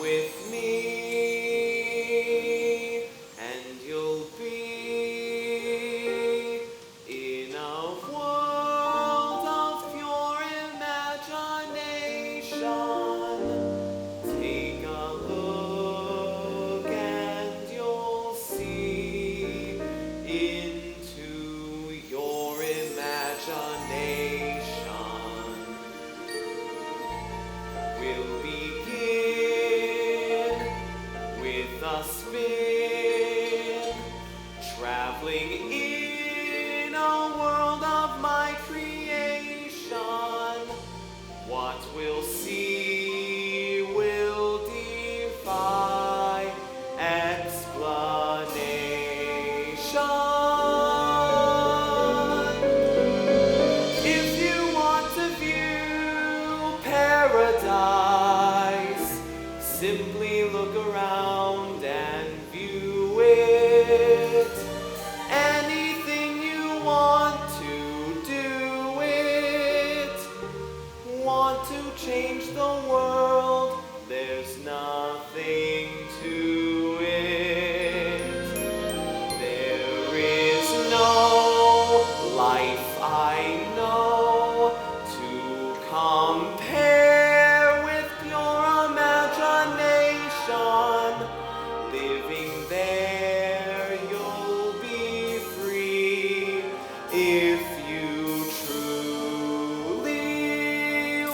with me, and you'll be in a world of pure imagination. Take a look and you'll see into your imagination. We'll begin with a spin, traveling in a world of my creation. What we'll see will defy explanation. If you want to view paradise, simply look around and view it. Anything you want to do it. Want to change the world, there's nothing to it. There is no life I know to compare with pure imagination. Living there, you'll be free if you truly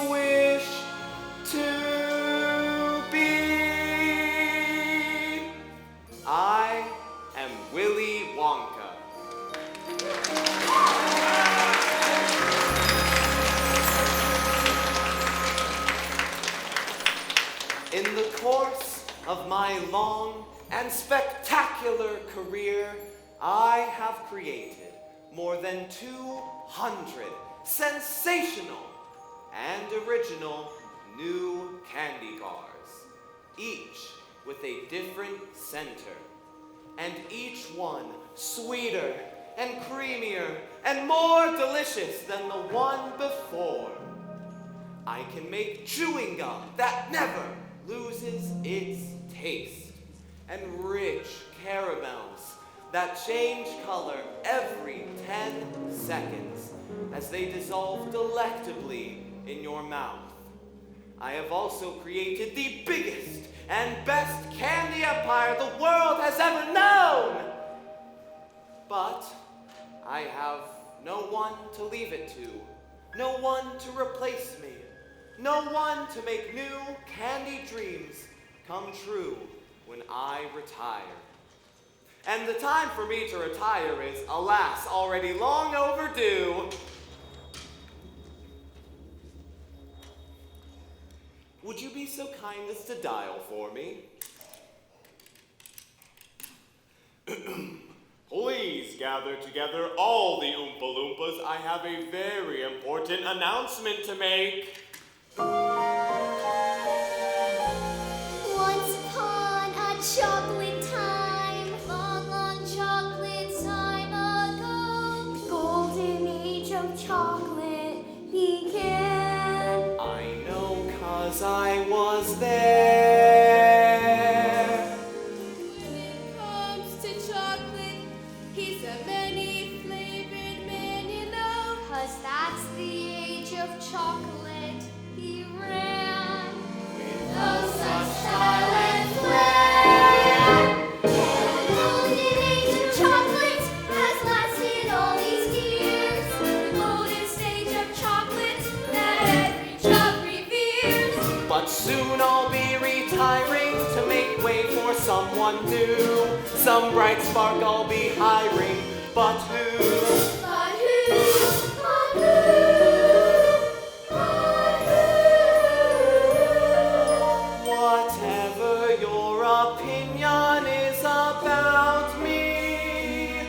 wish to be. I am Willy Wonka. In the course of my long and spectacular career, I have created more than 200 sensational and original new candy bars, each with a different center, and each one sweeter and creamier and more delicious than the one before. I can make chewing gum that never loses its taste, and rich caramels that change color every 10 seconds as they dissolve delectably in your mouth. I have also created the biggest and best candy empire the world has ever known. But I have no one to leave it to, no one to replace me, no one to make new candy dreams come true when I retire. And the time for me to retire is, alas, already long overdue. Would you be so kind as to dial for me? Please gather together all the Oompa Loompas. I have a very important announcement to make. Once upon a chocolate time, long, long chocolate time ago, golden age of chocolate began. I know 'cause I was there. When it comes to chocolate, he's a many-flavored man, you know. 'Cause that's the age of chocolate he ran. With Oh, such style and flair. And the golden age of chocolate has lasted all these years. The golden stage of chocolate that every child reveres. But soon I'll be retiring to make way for someone new. Some bright spark I'll be hiring, but who? But who? But who? But who? Whatever your opinion is about me,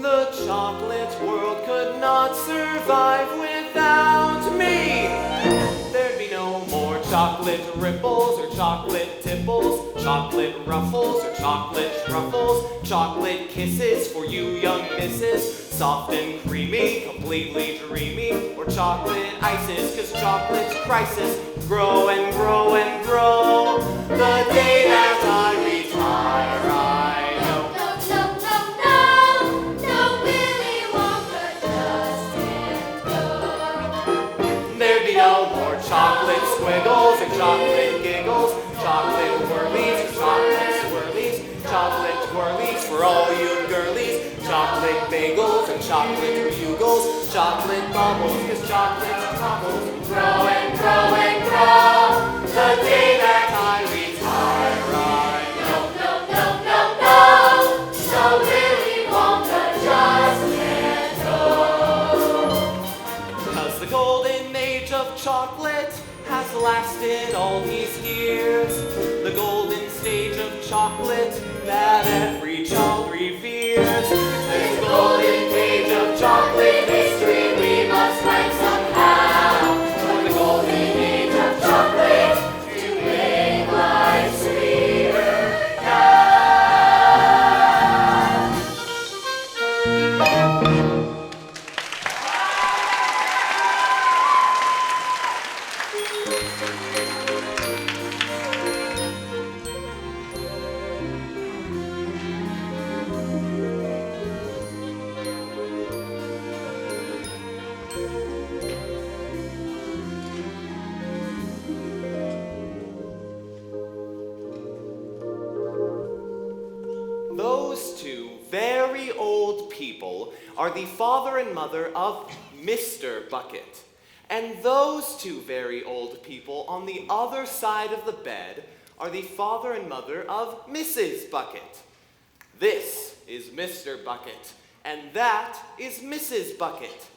the chocolate world could not survive without me. There'd be no more chocolate ripples or chocolate tipples, chocolate ruffles or chocolate truffles, chocolate kisses for you young misses, soft and creamy, completely dreamy, or chocolate ices, 'cause chocolate's crisis grow and grow and grow. The day that I retire, I know. No, no, no, no, no, Willy Wonka just can't go. There'd be no more chocolate squiggles and chocolate giggles, chocolate whirlies and chocolate swirlies, chocolate twirlies for all you girlies, chocolate bagels and chocolate bugles, chocolate bubbles, 'cause chocolate bubbles grow and grow and grow. The day that I retire, I know. No, no, no, no, no, Willy Wonka just can't go. 'Cause the golden age of chocolate has lasted all these years. The golden stage of chocolate that every child reveres. This golden page of chocolate history we must write somehow. For the golden age of chocolate to make life sweeter now. Those two very old people are the father and mother of Mr. Bucket. And those two very old people on the other side of the bed are the father and mother of Mrs. Bucket. This is Mr. Bucket, and that is Mrs. Bucket.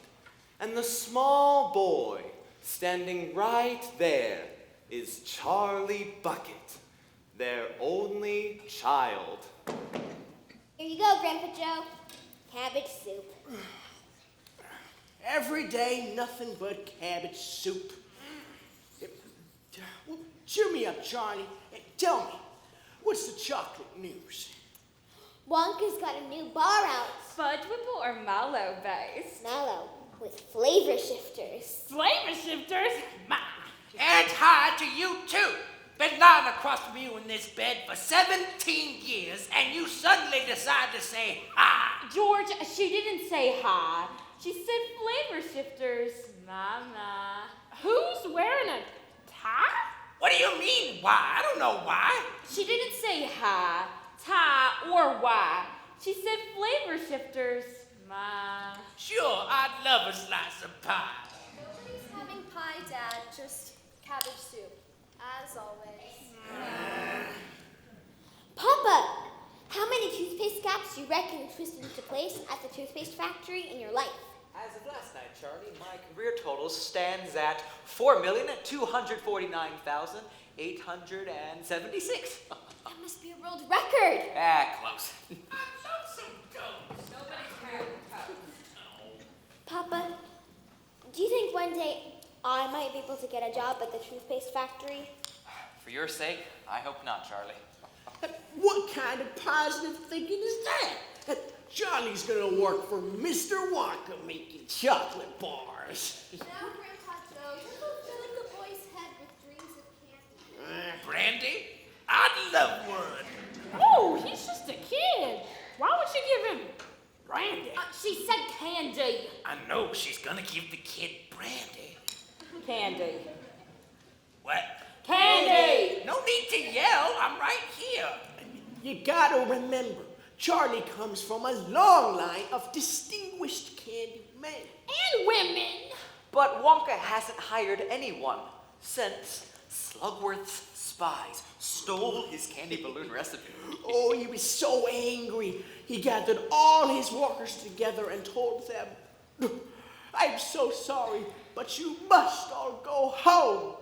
And the small boy standing right there is Charlie Bucket, their only child. Here you go, Grandpa Joe. Cabbage soup. Every day, nothing but cabbage soup. Well, cheer me up, Charlie. Tell me, what's the chocolate news? Wonka's got a new bar out. Fudge Whipple or Mallow base? Mallow with flavor shifters. Flavor shifters? Ma. And hi to you, too. Been lying across from you in this bed for 17 years, and you suddenly decide to say hi. George, she didn't say hi. She said flavor shifters. Mama. Who's wearing a tie? What do you mean, why? I don't know why. She didn't say hi, tie, or why. She said flavor shifters. Ma. Sure, I'd love a slice of pie. Nobody's having pie, Dad. Just cabbage soup, as always. Papa, how many toothpaste caps do you reckon you twisted into place at the toothpaste factory in your life? As of last night, Charlie, my career total stands at 4,249,876. That must be a world record. Close. Papa, do you think one day I might be able to get a job at the toothpaste factory? For your sake, I hope not, Charlie. What kind of positive thinking is that? Charlie's gonna work for Mr. Wonka making chocolate bars. Now, Grandpa Joe, you're fulfilling the boy's head with dreams of candy. Brandy? I'd love one. Oh, he's just a kid. Why would you give him Brandy? She said candy. I know she's gonna give the kid brandy. Candy. What? Candy! No need to yell. I'm right here. You gotta remember, Charlie comes from a long line of distinguished candy men. And women. But Wonka hasn't hired anyone since Slugworth's spies stole his candy balloon recipe. Oh, he was so angry. He gathered all his workers together and told them, "I'm so sorry, but you must all go home."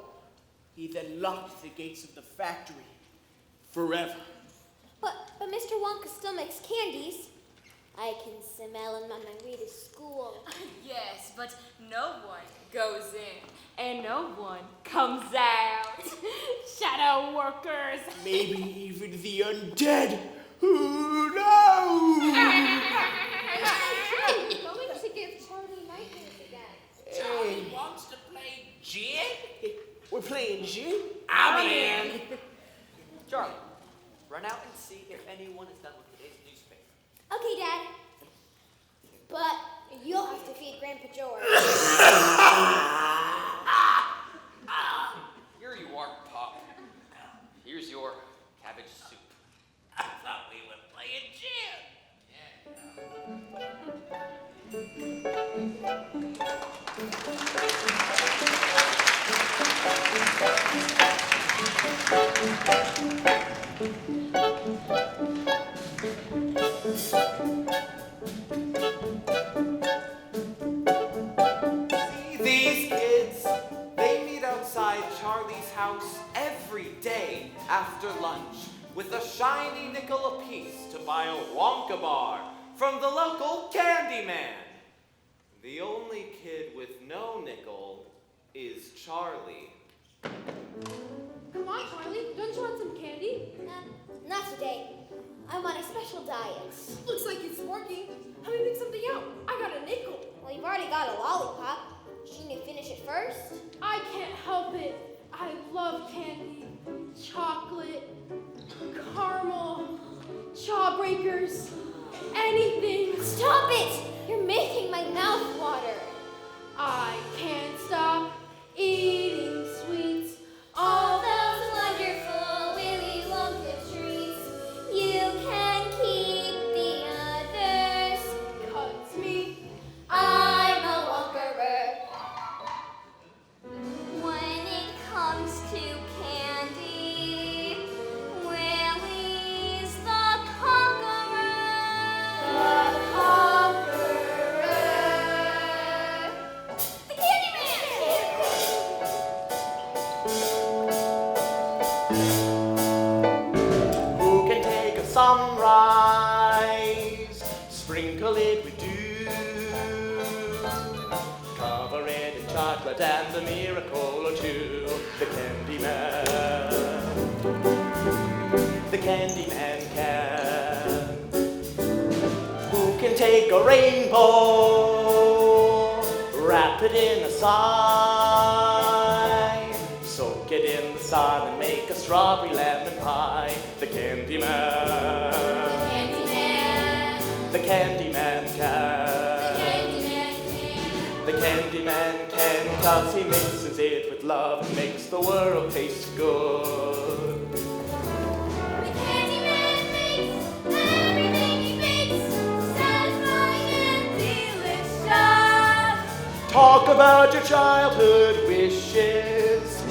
He then locked the gates of the factory forever. But Mr. Wonka still makes candies. I can smell them on my way to school. Yes, but no one goes in and no one comes out. Shadow workers. Maybe even the undead. Who knows? Hey, Charlie wants to play gin? We're playing gin? I'm in. Charlie, run out and see if anyone is done with today's newspaper. Okay, Dad. But you'll have to feed Grandpa George. Here you are, Pop. Here's your cabbage soup. I thought we were playing gin. See, these kids, they meet outside Charlie's house every day after lunch with a shiny nickel apiece to buy a Wonka bar from the local candy man. The only kid with no nickel is Charlie. Come on, Charlie. Don't you want some candy? Not today. I'm on a special diet. Looks like it's working. Let me pick something out. I got a nickel. Well, you've already got a lollipop. Shouldn't you finish it first? I can't help it. I love candy. Chocolate, caramel, jawbreakers, anything. Stop it! You're making my mouth water. I can't stop eating sweets. All those wonderful Willy Wonka treats. You can keep the others. 'Cause me, I'm a Wonkerer. When it comes to candy, Willy's the conqueror. The conqueror. The Candyman! Who can take a sunrise, sprinkle it with dew, cover it in chocolate and a miracle or two? The Candyman. The Candyman can. Who can take a rainbow, wrap it in a sigh, soak it in the sun and make a strawberry lemon pie? The Candyman. Candyman. The Candyman can. Candyman can. The Candyman can, 'cause he mixes it with love and makes the world taste good. The Candyman makes everything he bakes satisfying and delicious. Talk about your childhood wishes.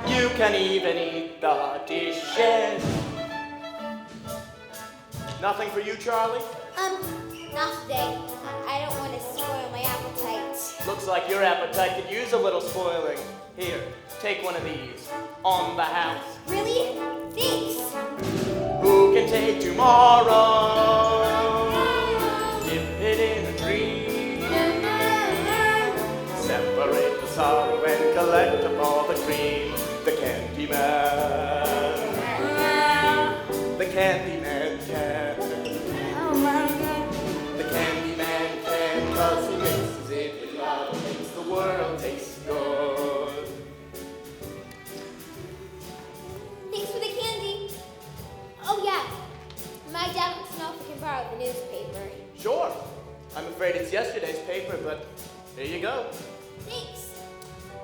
You can even eat the dishes. Nothing for you, Charlie? Not today. I don't want to spoil my appetite. Looks like your appetite could use a little spoiling. Here, take one of these. On the house. Really? Thanks. Who can take tomorrow? Dip it in a dream. Separate the sorrow and collect up all the cream. The Candyman. The Candyman can. The Candyman can, 'cause he mixes it with love and makes the world taste good. Thanks for the candy. Oh yeah. My dad wants to know if we can borrow the newspaper. Sure. I'm afraid it's yesterday's paper, but here you go. Thanks.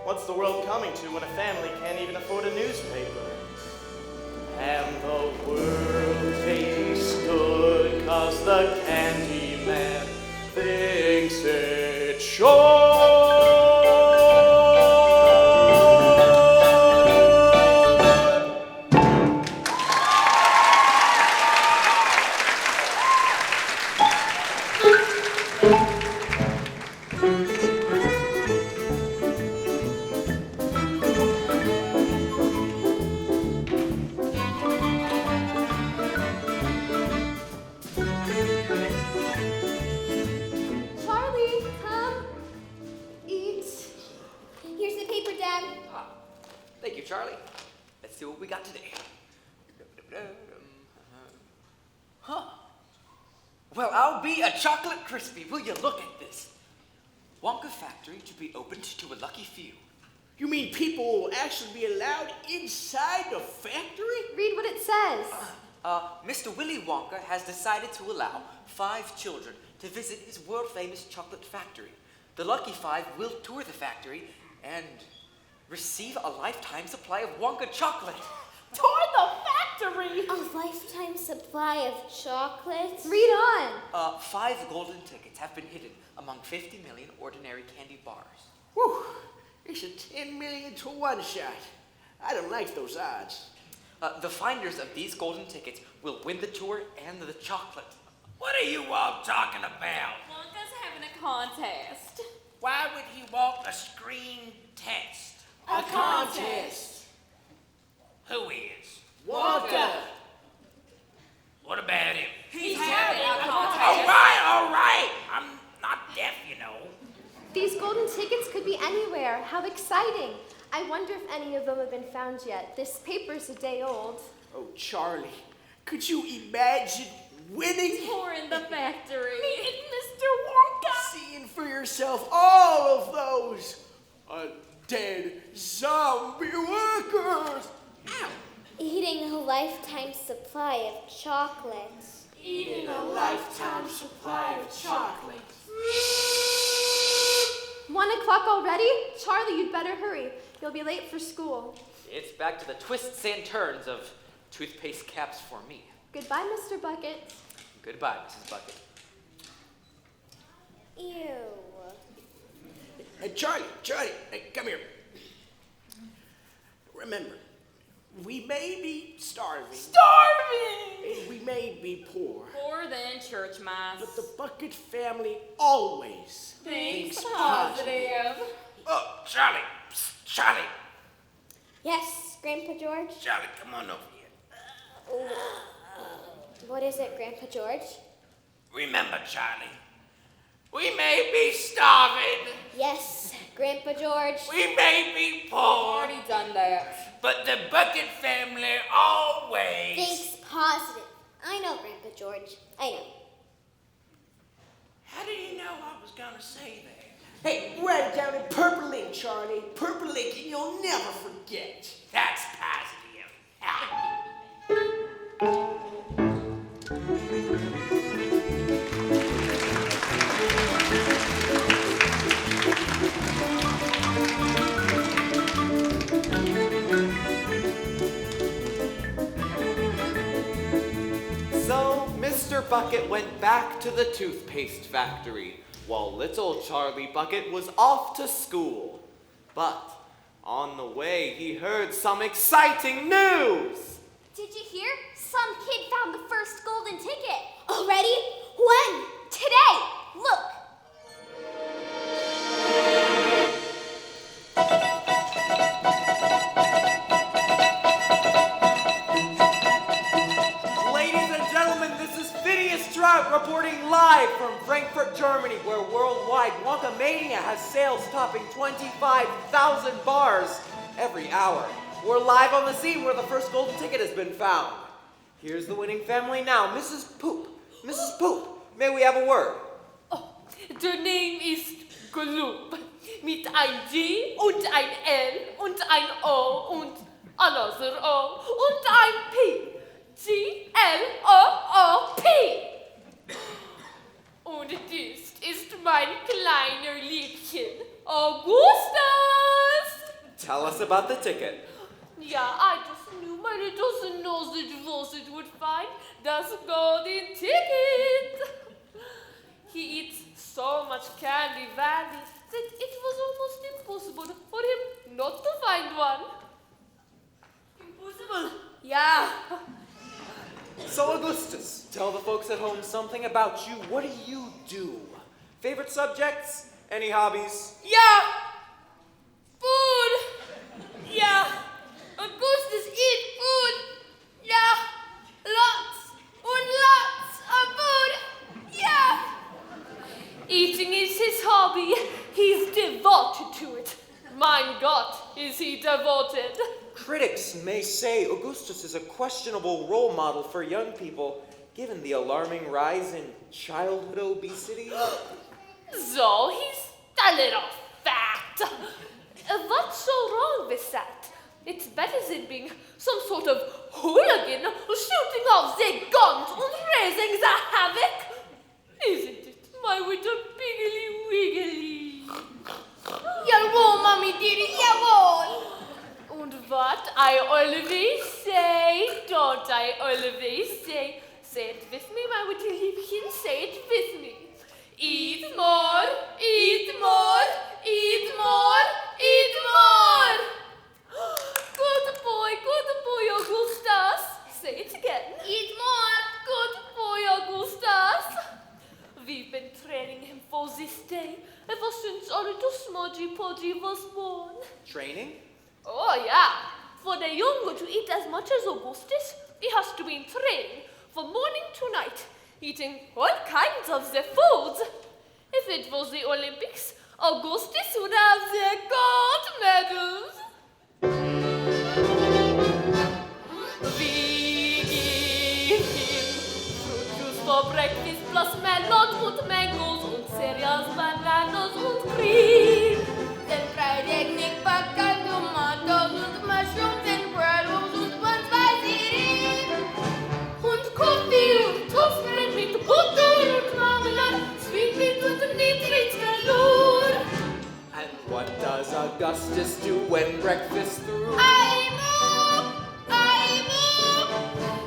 What's the world coming to when a family can't even afford a newspaper? And the world tastes good 'cause the Candyman thinks it should. Charlie, come. Eat. Here's the paper, Dad. Thank you, Charlie. Let's see what we got today. Huh. Well, I'll be a chocolate crispy. Will you look at this? Wonka factory to be opened to a lucky few. You mean people will actually be allowed inside the factory? Read what it says. Mr. Willy Wonka has decided to allow 5 children to visit his world-famous chocolate factory. The lucky 5 will tour the factory and receive a lifetime supply of Wonka chocolate. Toward the factory! A lifetime supply of chocolates? Read on. 5 golden tickets have been hidden among 50 million ordinary candy bars. Whew, it's a 10 million to 1 shot. I don't like those odds. The finders of these golden tickets will win the tour and the chocolate. What are you all talking about? Wonka's having a contest. Why would he walk a screen test? A contest. Who is? Wonka! What about him? He's having a contest. All right. I'm not deaf, you know. These golden tickets could be anywhere. How exciting. I wonder if any of them have been found yet. This paper's a day old. Oh, Charlie, could you imagine winning? Tour in the factory. Mr. Wonka! Seeing for yourself all of those dead zombie workers. Eating a lifetime supply of chocolates. Eating A lifetime supply of chocolate. 1 o'clock already? Charlie, you'd better hurry. You'll be late for school. It's back to the twists and turns of toothpaste caps for me. Goodbye, Mr. Bucket. Goodbye, Mrs. Bucket. Ew. Hey, Charlie, hey, come here. Remember, we may be starving. Starving! And we may be poor. More than church mice. But the Bucket family always Thinks positive. Oh, Charlie. Psst, Charlie. Yes, Grandpa George? Charlie, come on over here. What is it, Grandpa George? Remember, Charlie, we may be starving. Yes, Grandpa George. We may be poor. Already done that. But the Bucket family always. Thinks positive. I know, Grandpa George. I know. How did you know I was going to say that? Hey, write it down in purple ink, Charlie. Purple ink, and you'll never forget. That's positive. So, Mr. Bucket went back to the toothpaste factory, while little Charlie Bucket was off to school. But on the way, he heard some exciting news. Did you hear? Some kid found the first golden ticket. Already? When? Today. Look. Ladies and gentlemen, this is Phineas Trout reporting live from Frankfurt, Germany, where worldwide Wonka Mania has sales topping 25,000 bars every hour. We're live on the scene where the first golden ticket has been found. Here's the winning family now. Mrs. Poop. Mrs. Poop, may we have a word? Der name ist Gloop. Mit ein G und ein L und ein O und another O und ein P. G-L-O-O-P. Und dies ist mein kleiner Liebchen, Augustus. Tell us about the ticket. Yeah, I just knew my little nosy Joseph would find das golden ticket. He eats so much candy valley that it was almost impossible for him not to find one. Impossible? Yeah. So, Augustus, tell the folks at home something about you. What do you do? Favorite subjects? Any hobbies? Yeah. Food. Yeah. Augustus eat food. Yeah. Lots and lots of food. Yeah. Eating is his hobby. He's devoted to it. Mein Gott, is he devoted. Critics may say Augustus is a questionable role model for young people, given the alarming rise in childhood obesity. So he's A little fat. What's so wrong with that? It's better than being some sort of hooligan shooting off the guns and raising the havoc. Isn't it, my little piggly wiggly? Jawohl, Mommy dearie, jawohl. And what I always say, don't I always say? Say it with me, my little liebchen, say it with me. Eat more, eat more, eat more, eat more. Good boy, Augustus. Say it again. Eat more. Good boy, Augustus. We've been training him for this day ever since our little smudgy podgy was born. Training? Oh, yeah. For the younger to eat as much as Augustus, he has to be in training from morning to night, eating all kinds of the foods. If it was the Olympics, Augustus would have the gold medals. We give him fruit juice for breakfast, plus melons and mangoes and cereals, bananas and cream. Then fried egg, knick-knack, tomatoes und mushrooms and pretzels und buns by city. Und coffee und toastbread mit butter und marmalade, sweet beans and nitrates galore. And what does Augustus do when breakfast through?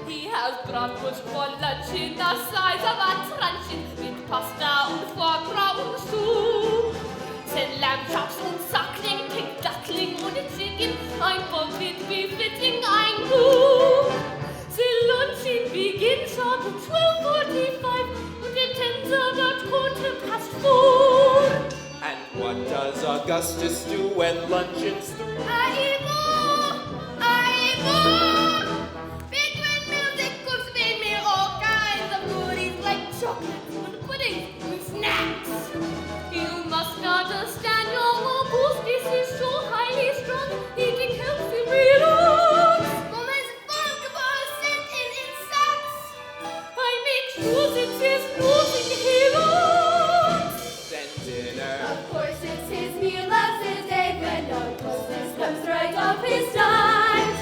He has bratwurst for lunch in the size of a truncheon with pasta and foie gras and soup. Then lamb chops and suckling, pig duckling and a chicken, ein Pommes befitting ein Goop. The luncheon begins at 12:45 and it ends about 4:15. And what does Augustus do when luncheon's through? Between music cooks made me all kinds of goodies like chocolates and puddings and snacks. You must understand your Augustus is so highly strung, eating healthy meals. Mama's volleyball sent in sacks. I make sure that there's nothing he loves. Then dinner. Of course it's his meal of the day when Augustus comes right off his dimes.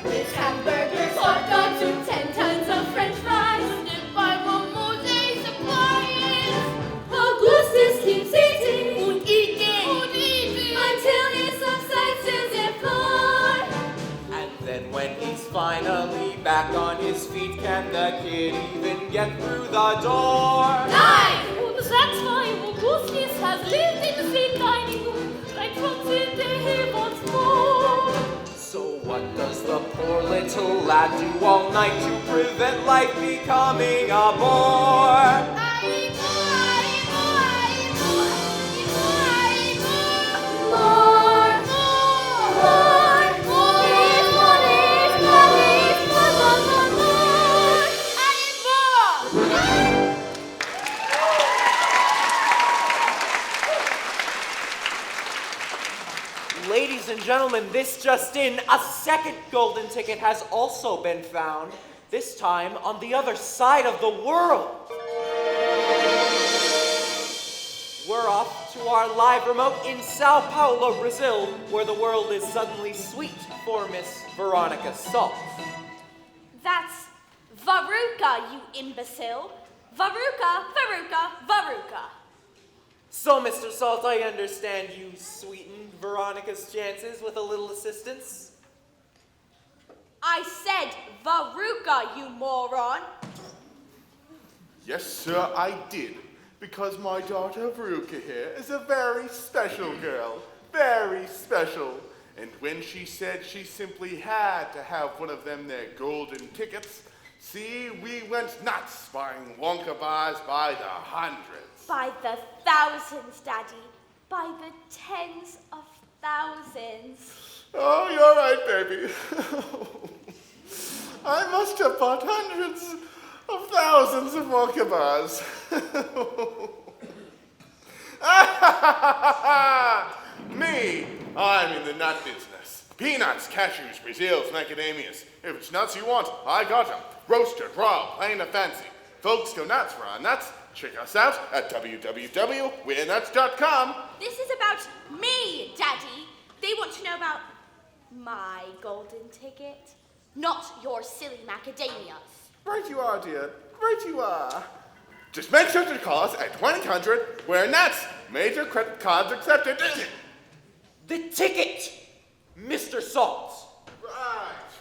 With hamburgers, hot dogs, and 10 tons of french fries. And by Mimosa's supplies. Augustus keeps eating Und eating. until he subsides to the floor. And then when he's finally back on his feet, can the kid even get through the door? And that's why Augustus has lived in the dining room right from the day he was born. So what does the poor little lad do all night to prevent life becoming a bore? Ladies and gentlemen, this just in, a second golden ticket has also been found, this time on the other side of the world. We're off to our live remote in Sao Paulo, Brazil, where the world is suddenly sweet for Miss Veronica Salt. That's Varuka, you imbecile. Varuka, Varuka, Varuka. So, Mr. Salt, I understand you sweetened Veronica's chances with a little assistance? I said Varuka, you moron. Yes, sir, I did. Because my daughter Veruca here is a very special girl. Very special. And when she said she simply had to have one of them there golden tickets, see, we went nuts buying Wonka bars by the hundreds. By the thousands, Daddy. By the tens of thousands. Oh, you're right, baby. I must have bought hundreds of thousands of Wonka bars. Me, I'm in the nut business. Peanuts, cashews, Brazils, macadamias. If it's nuts you want, I got them. Roasted, raw, plain or fancy. Folks go nuts for our nuts, Check us out at www.wearnuts.com. This is about me, Daddy. They want to know about my golden ticket, not your silly macadamias. Right you are, dear. Right you are. Just make sure to call us at 1-800-WEAR-NUTS. Major credit cards accepted. The ticket, Mr. Salt.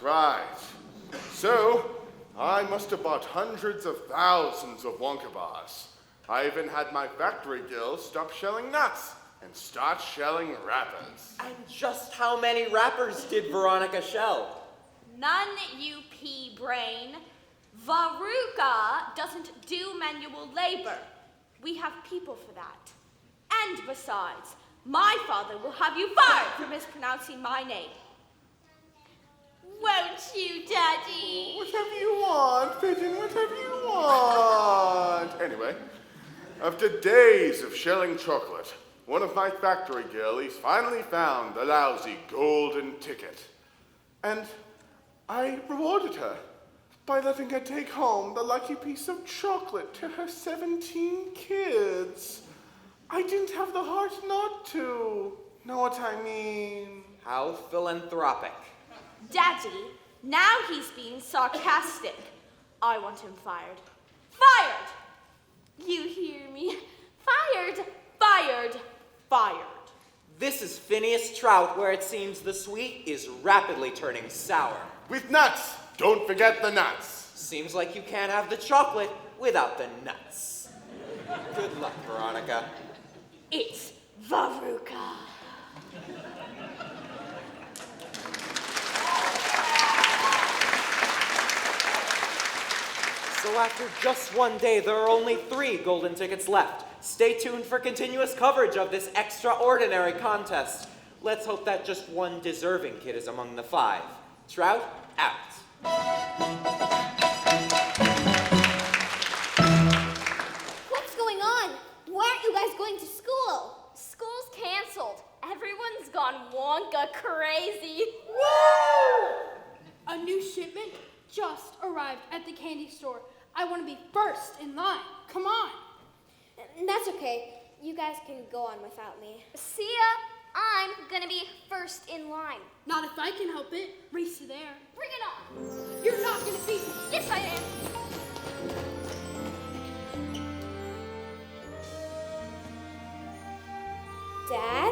Right. So, I must have bought hundreds of thousands of Wonka bars. I even had my factory girls stop shelling nuts and start shelling wrappers. And just how many wrappers did Veronica shell? None, you pea brain. Veruca doesn't do manual labor. We have people for that. And besides, my father will have you fired for mispronouncing my name. Won't you, Daddy? Whatever you want, Pigeon, whatever you want. Anyway, after days of shelling chocolate, one of my factory girlies finally found the lousy golden ticket. And I rewarded her by letting her take home the lucky piece of chocolate to her 17 kids. I didn't have the heart not to. Know what I mean? How philanthropic. Daddy, now he's being sarcastic. I want him fired. Fired! You hear me? Fired, fired, fired. This is Phineas Trout, where it seems the sweet is rapidly turning sour. With nuts. Don't forget the nuts. Seems like you can't have the chocolate without the nuts. Good luck, Veronica. It's Veruca. So after just one day, there are only 3 golden tickets left. Stay tuned for continuous coverage of this extraordinary contest. Let's hope that just one deserving kid is among the 5. Trout, out. What's going on? Why aren't you guys going to school? School's canceled. Everyone's gone Wonka crazy. A new shipment just arrived at the candy store. I want to be first in line. Come on. That's okay. You guys can go on without me. See ya. I'm gonna be first in line. Not if I can help it. Race to there. Bring it on. You're not going to beat me. Yes, I am. Dad?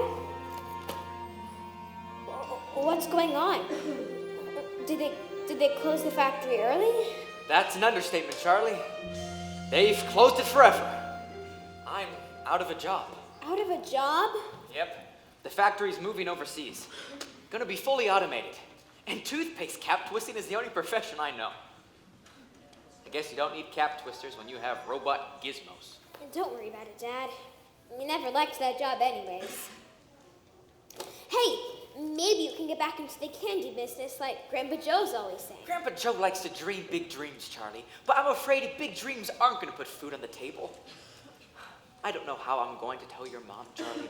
What's going on? Did they close the factory early? That's an understatement, Charlie. They've closed it forever. I'm out of a job. Out of a job? Yep. The factory's moving overseas. Gonna be fully automated. And toothpaste cap twisting is the only profession I know. I guess you don't need cap twisters when you have robot gizmos. Don't worry about it, Dad. You never liked that job anyways. Hey, maybe you can get back into the candy business like Grandpa Joe's always saying. Grandpa Joe likes to dream big dreams, Charlie. But I'm afraid big dreams aren't gonna put food on the table. I don't know how I'm going to tell your mom, Charlie.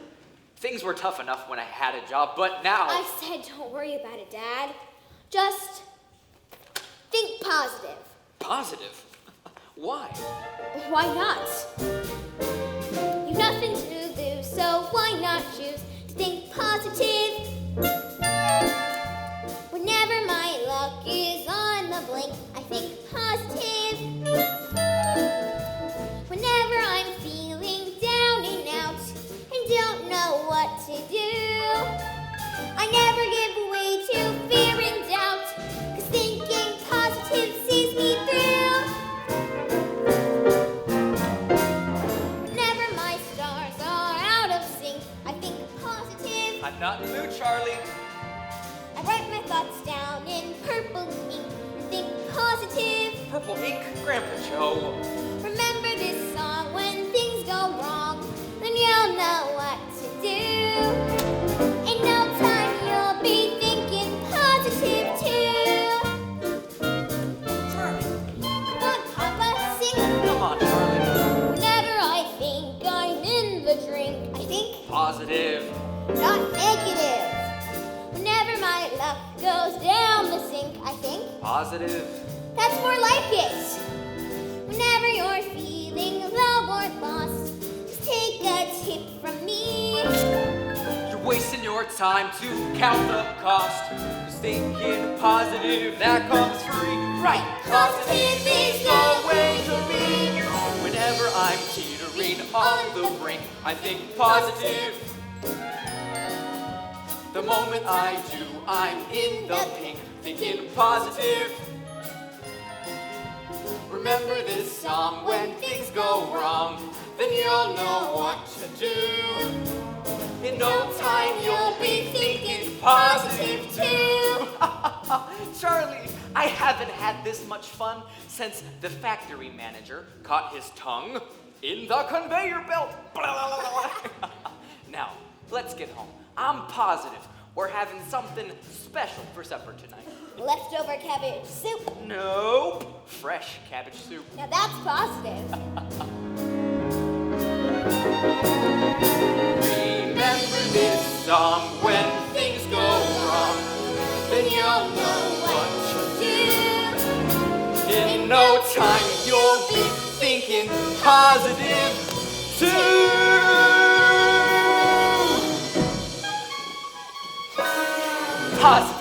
Things were tough enough when I had a job, but now... I said don't worry about it, Dad. Just think positive. Positive? Why? Why not? You've nothing to lose, so why not choose to think positive? Whenever my luck is on the blink, I think positive. Whenever I'm feeling down and out and don't know what to do, I never give way to fear and doubt, 'cause thinking positive sees me through. Whenever my stars are out of sync, I think positive. I'm not in the mood, Charlie. I write my thoughts down in purple ink and think positive. Purple ink, Grandpa Joe. Remember this song: when things go wrong, then you'll know what to do. In no time you'll be thinking positive too. Charlie. Come on, Papa, sing. Come on, Charlie. Whenever I think I'm in the drink, I think Positive. not negative. Whenever my luck goes down the sink, I think Positive. that's more like it. Whenever you're feeling think the word lost, just take a tip from me. You're wasting your time to count the cost. Just thinking positive, that comes free. Right, positive is the way to be. Whenever I'm teetering on the brink, I think positive. The moment I do, I'm in the pink, thinking positive. Remember this song, when things go wrong, then you'll know what to do. In no time, you'll be thinking positive too. Charlie, I haven't had this much fun since the factory manager caught his tongue in the conveyor belt. Now, let's get home. I'm positive we're having something special for supper tonight. Leftover cabbage soup. Nope. Fresh cabbage soup. Now that's positive. Remember this song, when things go wrong, then you'll know what to do. In no time, you'll be thinking positive too. Positive.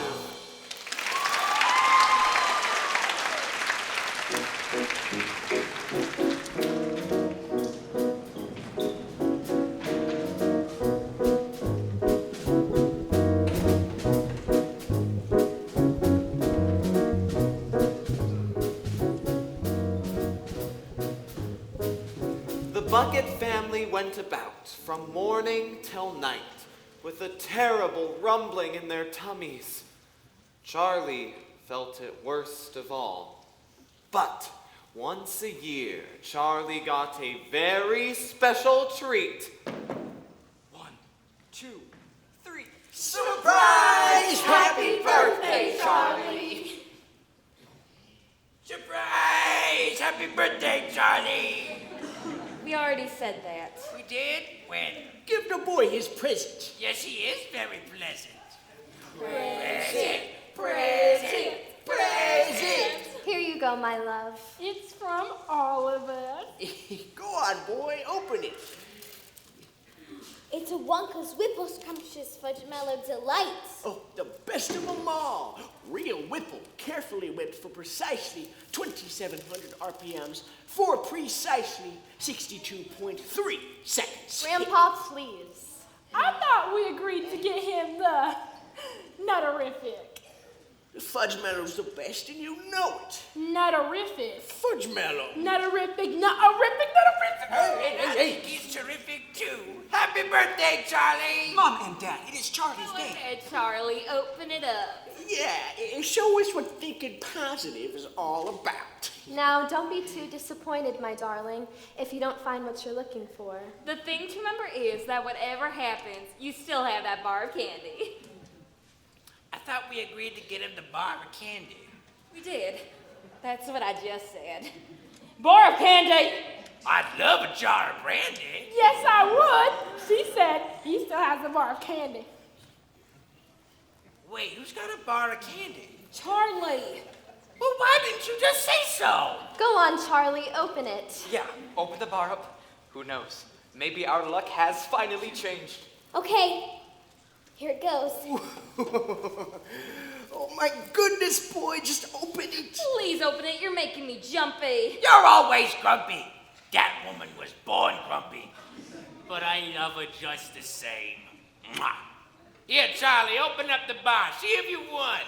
The Bucket family went about from morning till night with a terrible rumbling in their tummies. Charlie felt it worst of all. But once a year, Charlie got a very special treat. 1, 2, 3. Surprise! Happy birthday, Charlie! Surprise! Happy birthday, Charlie! We already said that. We did? When? Give the boy his present. Yes, he is very pleasant. Present, present, present. Here you go, my love. It's from all of us. Go on, boy, open it. It's a Wonka's Whipple Scrumptious Fudge Mellow Delight. Oh, the best of them all. Real Whipple, carefully whipped for precisely 2,700 RPMs for precisely 62.3 seconds. Grandpa, please. I thought we agreed to get him the Nutterific. The Fudge Mellow's the best, and you know it. Nutterific. Fudge Mellow. Nutterific, nutterific, nutterific. I think he's terrific too. Happy birthday, Charlie! Mom and Dad, it is Charlie's Go day. ahead, Charlie. Open it up. Yeah, show us what thinking positive is all about. Now, don't be too disappointed, my darling, if you don't find what you're looking for. The thing to remember is that whatever happens, you still have that bar of candy. I thought we agreed to get him the bar of candy. We did. That's what I just said. Bar of candy. I'd love a jar of brandy. Yes, I would. She said he still has a bar of candy. Wait, who's got a bar of candy? Charlie. Well, why didn't you just say so? Go on, Charlie, open it. Yeah, open the bar up. Who knows? Maybe our luck has finally changed. Okay, here it goes. Oh my goodness, boy, just open it. Please open it. You're making me jumpy. You're always grumpy. That woman was born grumpy. But I love her just the same. Mwah. Here, Charlie, open up the bar. See if you won.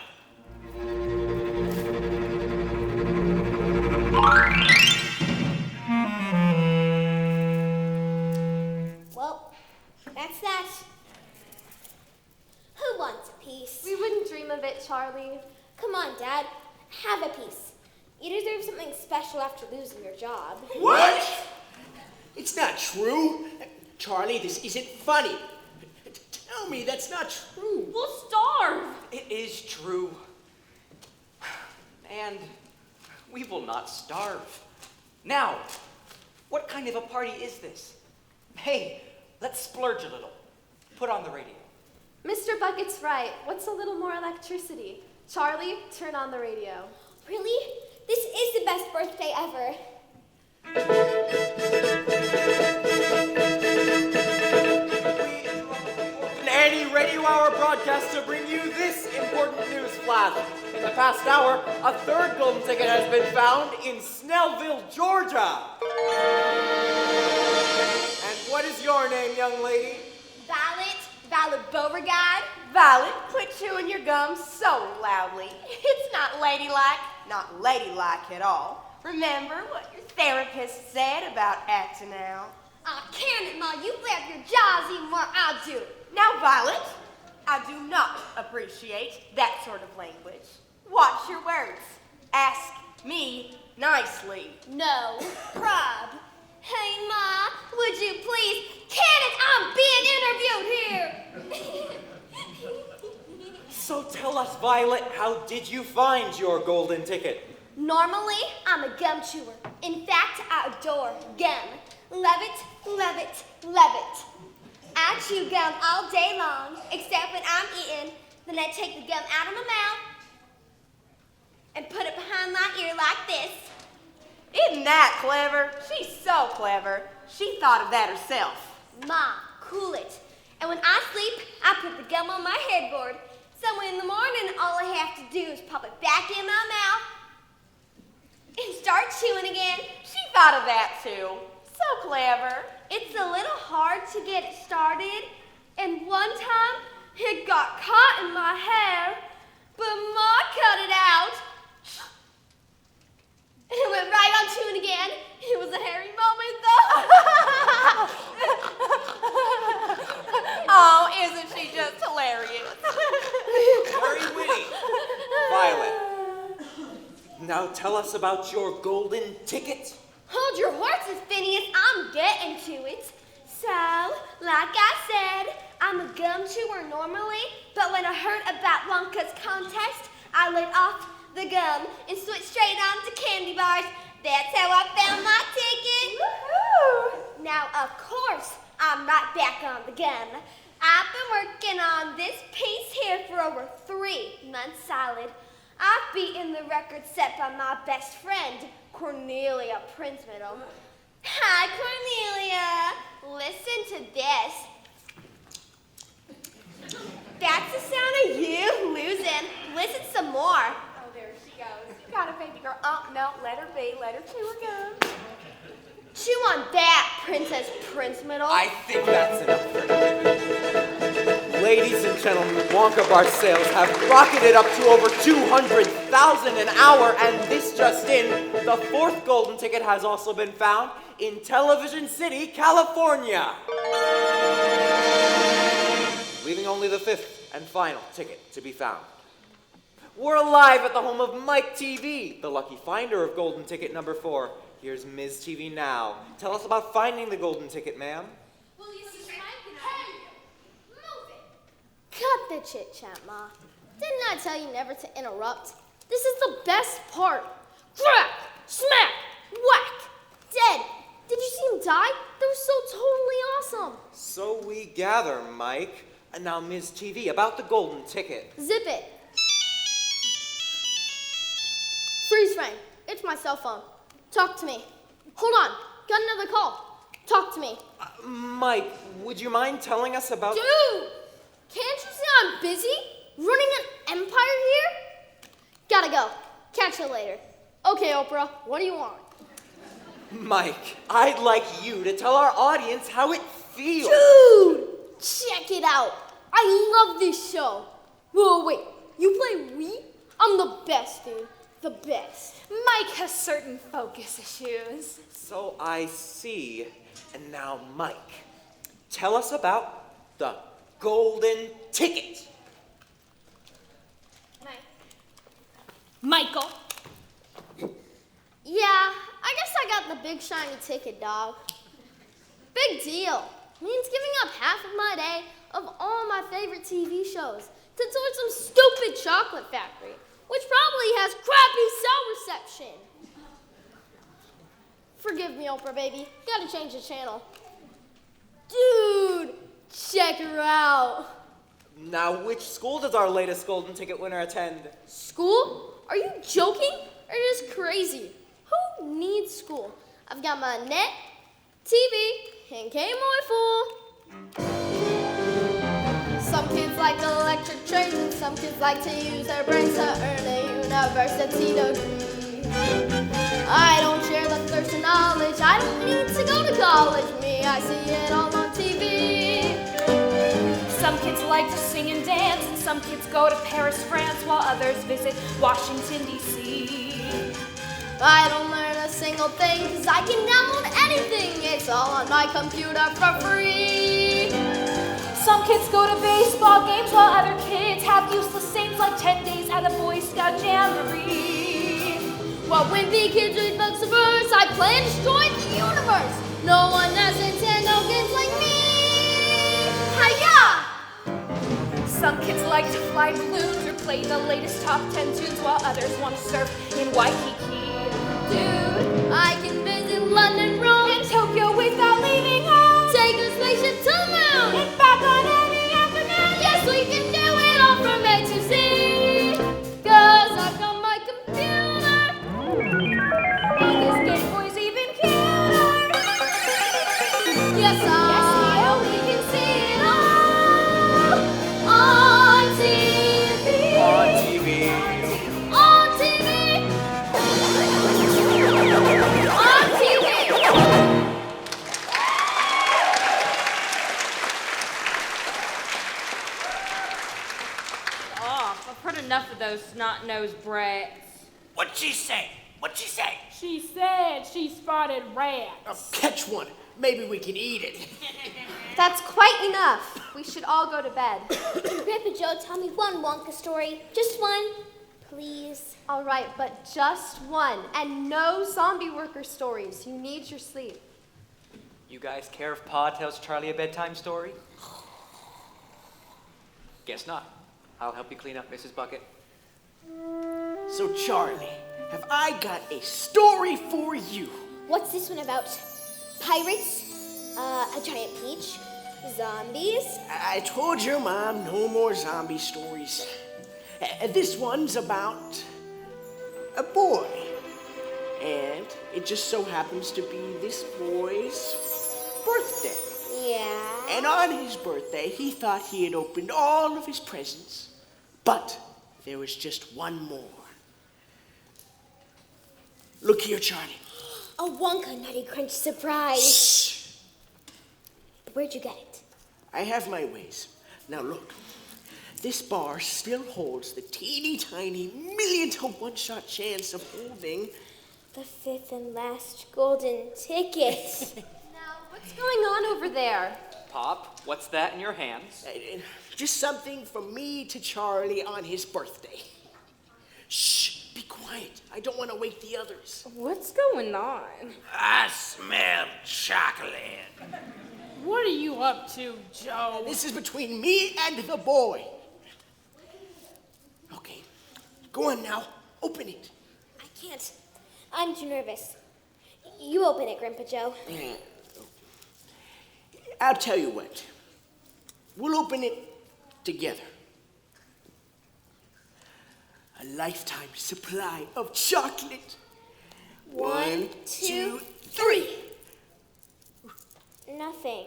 Well, that's that. Who wants a piece? We wouldn't dream of it, Charlie. Come on, Dad. Have a piece. You deserve something special after losing your job. What? It's not true. Charlie, this isn't funny. Tell me that's not true. We'll starve. It is true. And we will not starve. Now, what kind of a party is this? Hey, let's splurge a little. Put on the radio. Mr. Bucket's right. What's a little more electricity? Charlie, turn on the radio. Really? This is the best birthday ever. Annie Radio Hour broadcast to bring you this important news flash. In the past hour, a third golden ticket has been found in Snellville, Georgia. And what is your name, young lady? Violet Beauregard. Violet, quit chewing your gums so loudly. It's not ladylike at all. Remember what your therapist said about acting out? Can it, Ma? You flap your jaws even more, I'll do it. Now, Violet, I do not appreciate that sort of language. Watch your words. Ask me nicely. No prob. Hey, Ma, would you please? Cannon, I'm being interviewed here. So tell us, Violet, how did you find your golden ticket? Normally, I'm a gum chewer. In fact, I adore gum. Love it, love it, love it. I chew gum all day long, except when I'm eating. Then I take the gum out of my mouth and put it behind my ear like this. Isn't that clever? She's so clever. She thought of that herself. Ma, cool it. And when I sleep, I put the gum on my headboard. So in the morning, all I have to do is pop it back in my mouth and start chewing again. She thought of that too. So clever. It's a little hard to get it started, and one time it got caught in my hair, but Ma cut it out. And it went right on chewing again. It was a hairy moment, though. Oh, isn't she just hilarious? Very witty. Violet, now tell us about your golden ticket. Hold your horses, Phineas. I'm getting to it. So, like I said, I'm a gum chewer normally, but when I heard about Wonka's contest, I let off the gum and switched straight on to candy bars. That's how I found my ticket. Woohoo! Now, of course, I'm right back on the gum. I've been working on this piece here for over 3 months solid. I've beaten the record set by my best friend, Cornelia Prince-Middle. Hi, Cornelia. Listen to this. That's the sound of you losing. Listen some more. Oh, there she goes. You got it, baby girl. Oh, no, let her be. Let her chew her gum. Chew on that, Princess Prince-Middle. I think that's enough for now. Ladies and gentlemen, Wonka Bar sales have rocketed up to over 200,000 an hour, and this just in, the 4th golden ticket has also been found in Television City, California. Leaving only the 5th and final ticket to be found. We're live at the home of Mike TV, the lucky finder of golden ticket number 4. Here's Ms. TV now. Tell us about finding the golden ticket, ma'am. Will you see Mike and Move it. Cut the chit-chat, Ma. Didn't I tell you never to interrupt? This is the best part. Crack! Smack! Whack! Dead! Did you see him die? That was so totally awesome. So we gather, Mike. And now, Ms. TV, about the golden ticket. Zip it. Freeze frame. It's my cell phone. Talk to me. Hold on. Got another call. Talk to me. Mike, would you mind telling us about... Dude! Can't you see I'm busy? Running an empire here? Gotta go. Catch you later. Okay, Oprah. What do you want? Mike, I'd like you to tell our audience how it feels. Dude! Check it out. I love this show. Whoa, wait. You play Wii? I'm the best, dude. The best. Mike has certain focus issues. So I see. And now, Mike, tell us about the golden ticket. Michael. Yeah, I guess I got the big shiny ticket, dog. Big deal. Means giving up half of my day of all my favorite TV shows to towards some stupid chocolate factory, which probably has crappy cell reception. Forgive me, Oprah, baby. Gotta change the channel. Dude, check her out. Now, which school does our latest golden ticket winner attend? School? Are you joking? Or just crazy? Who needs school? I've got my net, TV, and Game Boy Full. Some kids like electric trains, and some kids like to use their brains to earn a university degree. I don't share the thirst for knowledge. I don't need to go to college. Me, I see it all on TV. Some kids like to sing and dance, and some kids go to Paris, France, while others visit Washington, D.C. I don't learn a single thing, 'cause I can download anything. It's all on my computer for free. Some kids go to baseball games, while other kids have useless things like 10 days at a Boy Scout jamboree. While wimpy kids read books of verse, I plan to destroy the universe. No one has Nintendo kids like me. Hiya! Some kids like to fly balloons or play the latest top 10 tunes, while others want to surf in Waikiki. Dude, I can visit London, Rome, In Tokyo without leaving home. take a spaceship to the moon. And back on any afternoon. Yes, we can do it all from A to Z. 'Cause I've got my computer. And this Game Boy's even cuter. Yes, we can see it all on TV. On TV. On TV. On TV. Oh, I've heard enough of those snot-nosed brats. What'd she say? What'd she say? She said she spotted rats. Now catch one. Maybe we can eat it. That's quite enough. We should all go to bed. Grandpa Joe, tell me one Wonka story. Just one, please. All right, but just one. And no zombie worker stories. You need your sleep. You guys care if Pa tells Charlie a bedtime story? Guess not. I'll help you clean up Mrs. Bucket. So, Charlie, have I got a story for you? What's this one about? Pirates? A giant peach? Zombies? I told your mom no more zombie stories. This one's about a boy. And it just so happens to be this boy's birthday. Yeah. And on his birthday, he thought he had opened all of his presents. But there was just one more. Look here, Charlie. A Wonka Nutty Crunch surprise. Shh. Where'd you get it? I have my ways. Now look, this bar still holds the teeny tiny 1,000,000-to-1 shot chance of holding The fifth and last golden ticket. Now, what's going on over there? Pop, what's that in your hands? just something from me to Charlie on his birthday. Shh, be quiet. I don't want to wake the others. What's going on? I smell chocolate. What are you up to, Joe? This is between me and the boy. Okay, go on now. Open it. I can't. I'm too nervous. You open it, Grandpa Joe. I'll tell you what. We'll open it together. A lifetime supply of chocolate. 1, 2, 3. Nothing.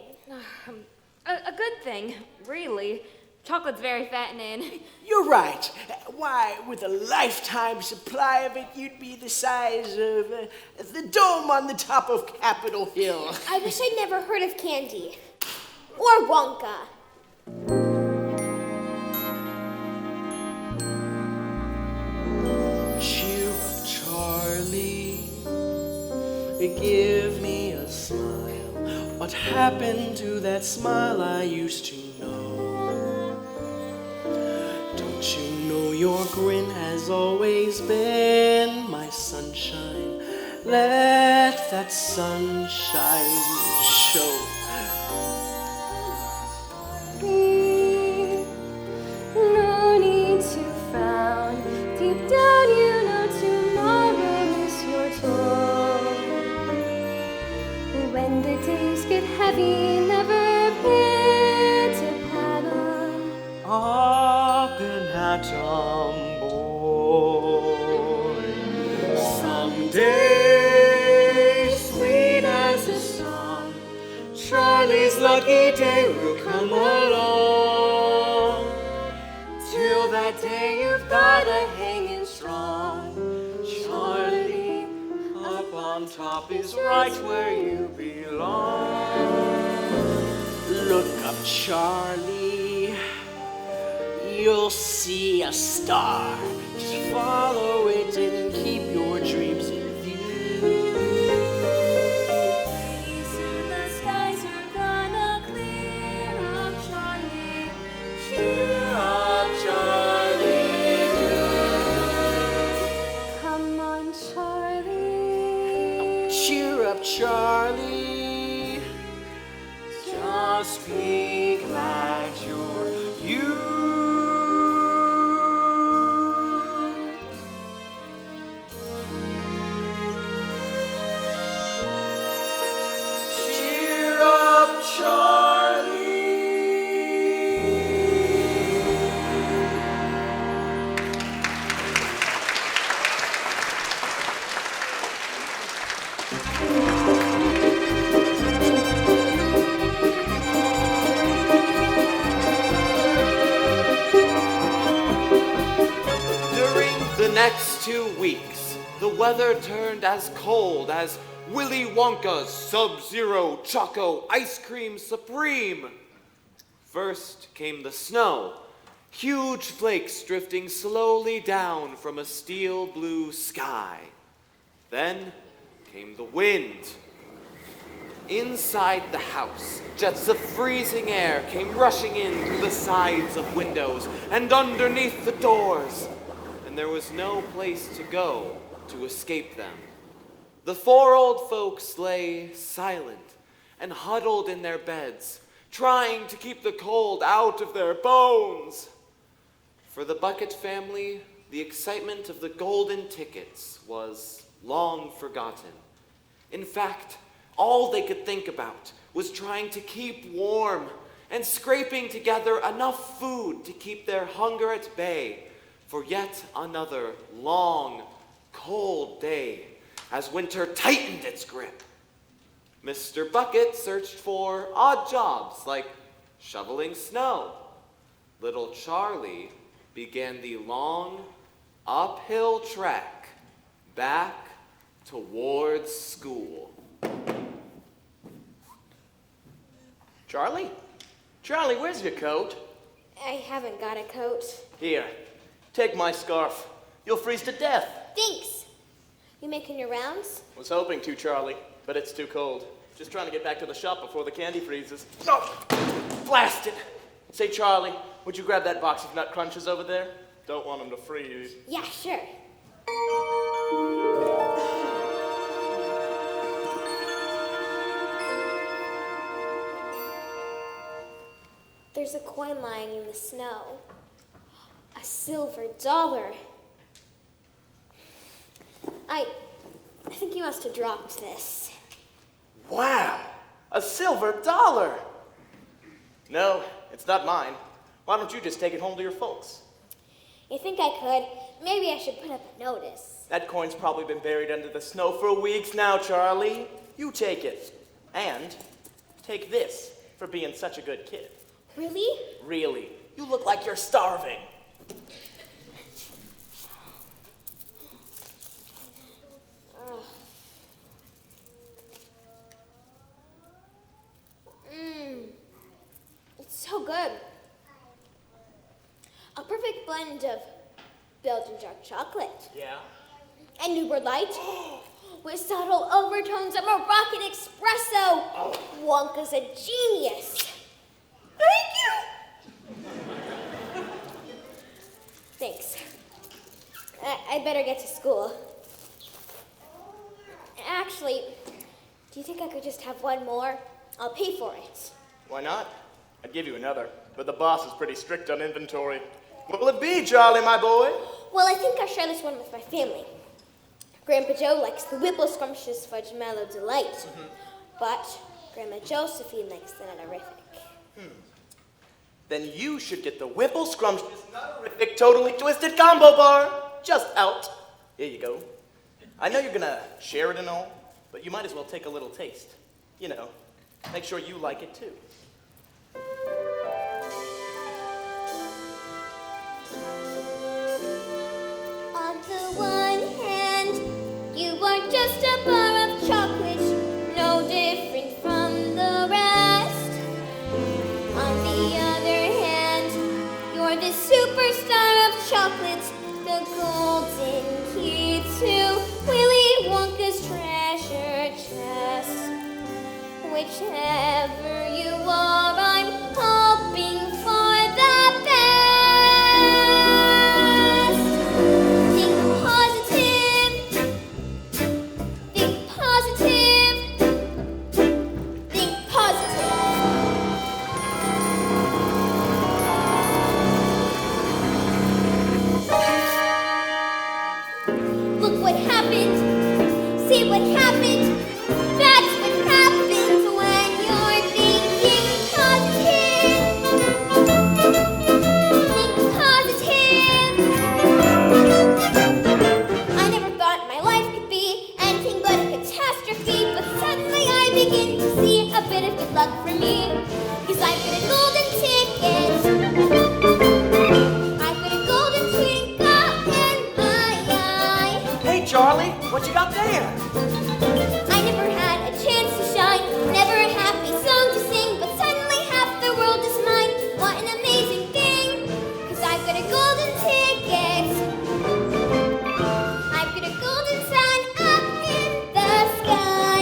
A good thing, really. Chocolate's very fattening. You're right. Why, with a lifetime supply of it, you'd be the size of the dome on the top of Capitol Hill. I wish I'd never heard of candy. Or Wonka. Cheer up, Charlie. Give me a smile. What happened to that smile I used to know? Don't you know your grin has always been my sunshine? Let that sunshine show. No need to frown. Deep down, you know tomorrow is your toy. When the days get heavy, never pity paddle. Up and at 'em, boy. Someday, sweet lucky day will come along. Till that day you've gotta hang in strong. Charlie, up on top is right where you belong. Look up, Charlie, you'll see a star. Just follow it and keep your dreams in view. Pretty soon the skies are gonna clear up, Charlie. Cheer up, Charlie. Come on, Charlie. Cheer up, Charlie. Just be glad you're you. Cheer up, Charlie. During the next 2 weeks, the weather turned as cold as Willy Wonka's Sub-Zero Choco Ice Cream Supreme. First came the snow, huge flakes drifting slowly down from a steel blue sky. Then came the wind. Inside the house, jets of freezing air came rushing in through the sides of windows and underneath the doors, and there was no place to go to escape them. The 4 old folks lay silent and huddled in their beds, trying to keep the cold out of their bones. For the Bucket family, the excitement of the golden tickets was long forgotten. In fact, all they could think about was trying to keep warm and scraping together enough food to keep their hunger at bay for yet another long, cold day as winter tightened its grip. Mr. Bucket searched for odd jobs like shoveling snow. Little Charlie began the long, uphill trek back towards school. Charlie? Charlie, where's your coat? I haven't got a coat. Here, take my scarf. You'll freeze to death. Thanks. You making your rounds? Was hoping to, Charlie, but it's too cold. Just trying to get back to the shop before the candy freezes. Oh, blast it! Say, Charlie, would you grab that box of nut crunches over there? Don't want them to freeze. Yeah, sure. There's a coin lying in the snow. A silver dollar. I think you must have dropped this. Wow, a silver dollar! No, it's not mine. Why don't you just take it home to your folks? You think I could? Maybe I should put up a notice. That coin's probably been buried under the snow for weeks now, Charlie. You take it. And take this for being such a good kid. Really? Really. You look like you're starving. It's so good. A perfect blend of Belgian dark chocolate Yeah? and Uber Light with subtle overtones of Moroccan espresso. Wonka's a genius. Thank you! Thanks. I'd better get to school. Actually, do you think I could just have one more? I'll pay for it. Why not? I'd give you another, but the boss is pretty strict on inventory. What will it be, Charlie, my boy? Well, I think I'll share this one with my family. Grandpa Joe likes the Whipple Scrumptious Fudge Mellow Delight, but Grandma Josephine likes the Nutterific. Then you should get the Whipple Scrumptious Nutterific Totally Twisted Combo Bar. Just out. Here you go. I know you're gonna share it and all, but you might as well take a little taste. You know, make sure you like it too. whichever you are, I'm hoping for the best. Think positive. Think positive. Think positive. Look what happened. See what happened. That's what happens when you're thinking positive. Think positive. I never thought my life could be anything but a catastrophe, but suddenly I begin to see a bit of good luck for me. 'Cause I've got a golden ticket. I've got a golden twinkle in my eye. Hey, Charlie, what you got there? I never had a chance to shine, never a happy song to sing, but suddenly half the world is mine. What an amazing thing, 'cause I've got a golden ticket. I've got a golden sun up in the sky.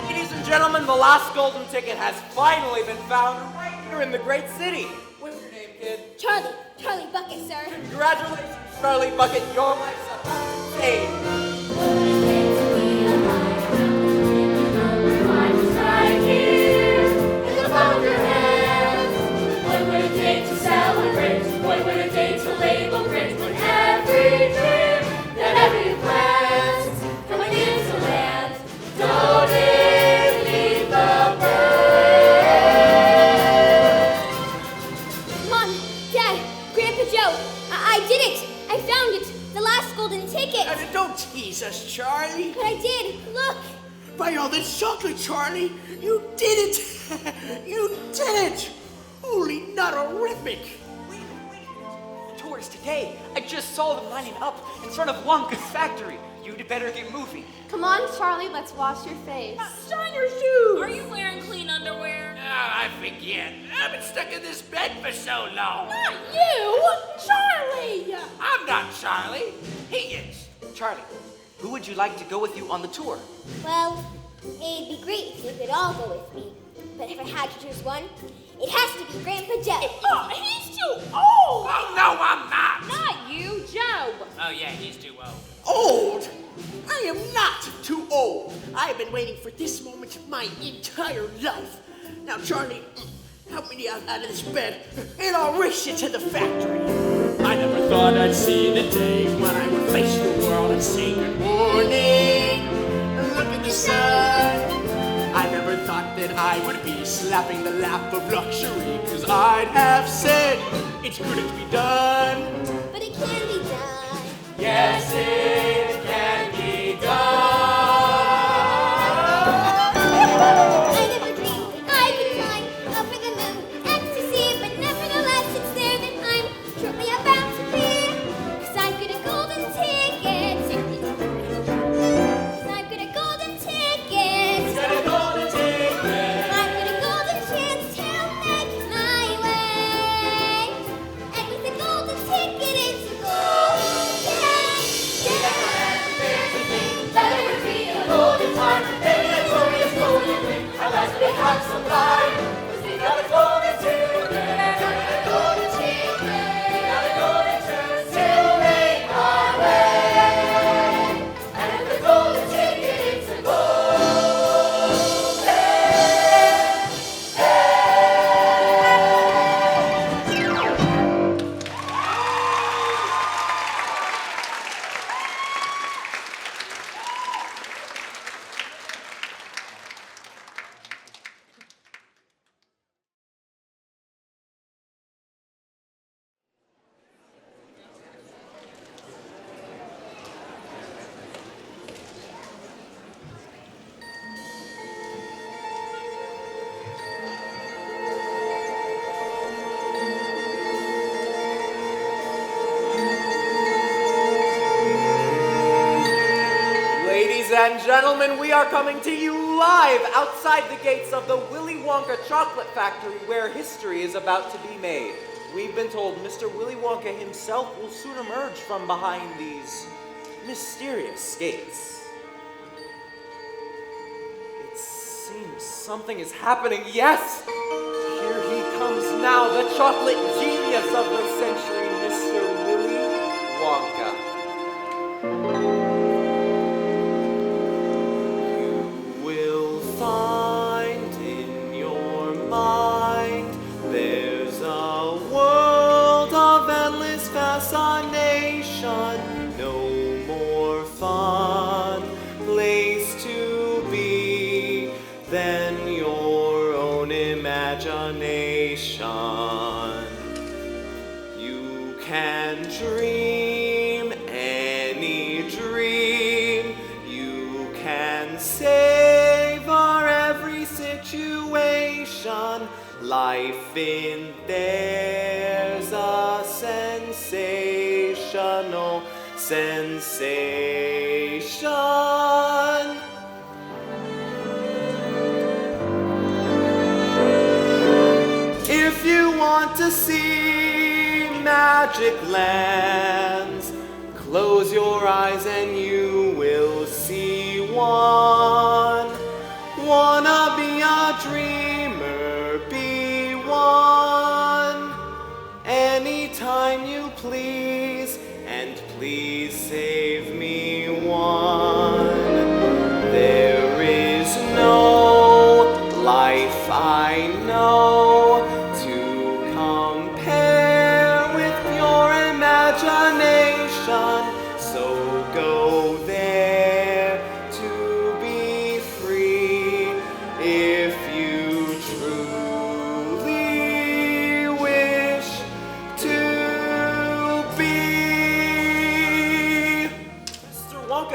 Ladies and gentlemen, the last golden ticket has finally been found right here in the great city. What's your name, kid? Charlie Bucket, sir. Congratulations, Charlie Bucket. Your life's up. Hey. Mom, Dad, Grandpa Joe, I did it. I found it. The last golden ticket. Don't tease us, Charlie. But I did. Look. By all this chocolate, Charlie, you did it. You did it. Holy nutterific. Wait. The tour is today. I just saw them lining up in front of Wonka's factory. You'd better get moving. Come on, Charlie, let's wash your face. Shine your shoes. Are you wearing clean underwear? Oh, I forget. I've been stuck in this bed for so long. Not you, Charlie. I'm not Charlie. He is. Charlie, who would you like to go with you on the tour? Well, it'd be great if you could all go with me. But if I had to choose one, it has to be Grandpa Joe. Oh, he's too old. Oh, no, I'm not. Not you, Joe. Oh, yeah, he's too old. Old? I am not too old. I have been waiting for this moment my entire life. Now, Charlie, help me out of this bed, and I'll race you to the factory. I never thought I'd see the day when I would face the world and say good morning. And look at the sun. I never thought that I would be slapping the lap of luxury, 'cause I'd have said it's good to be done. But it can be done. Yes, it can be done. I never dreamed that I could climb up for the moon, ecstasy, but nevertheless it's there that I'm shortly about to be. 'Cause I've got a golden ticket. 'Cause I've got a golden ticket. Got a golden ticket. I've got a golden chance to make my way. And with a golden ticket, it's a golden chance. That it would be a golden time, maybe a glorious golden ring. Alas, we have some time, 'cause we got a golden ticket. Got a golden ticket. Got a golden chance to make our way. And with the golden ticket, it's a Ladies and gentlemen, we are coming to you live outside the gates of the Willy Wonka Chocolate Factory, where history is about to be made. We've been told Mr. Willy Wonka himself will soon emerge from behind these mysterious gates. It's seems something is happening. Yes! Here he comes now, the chocolate genius of the century, Mr. Willy Wonka. You will find in your mind there's a world of endless fascination. No more fun place to be than your own imagination. You can dream any dream. You can savor every situation. Life in there's a sensational sensation. If you want to see magic lands, close your eyes and you will see one. Wanna be a dreamer, be one. Anytime you please, and please save me one. There is no life I know to compare with your imagination. So go there to be free if you truly wish to be.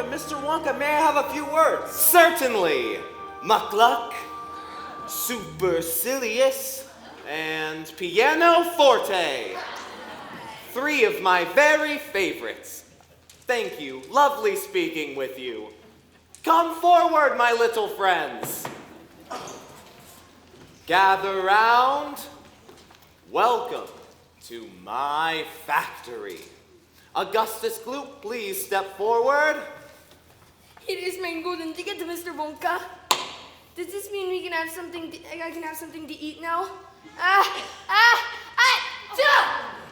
Mr. Wonka, may I have a few words? Certainly. Muckluck, Supercilious, and Pianoforte. 3 of my very favorites. Thank you. Lovely speaking with you. Come forward, my little friends. Gather round. Welcome to my factory. Augustus Gloop, please step forward. Here is my golden ticket, Mr. Wonka. Does this mean we can have something? I can have something to eat now?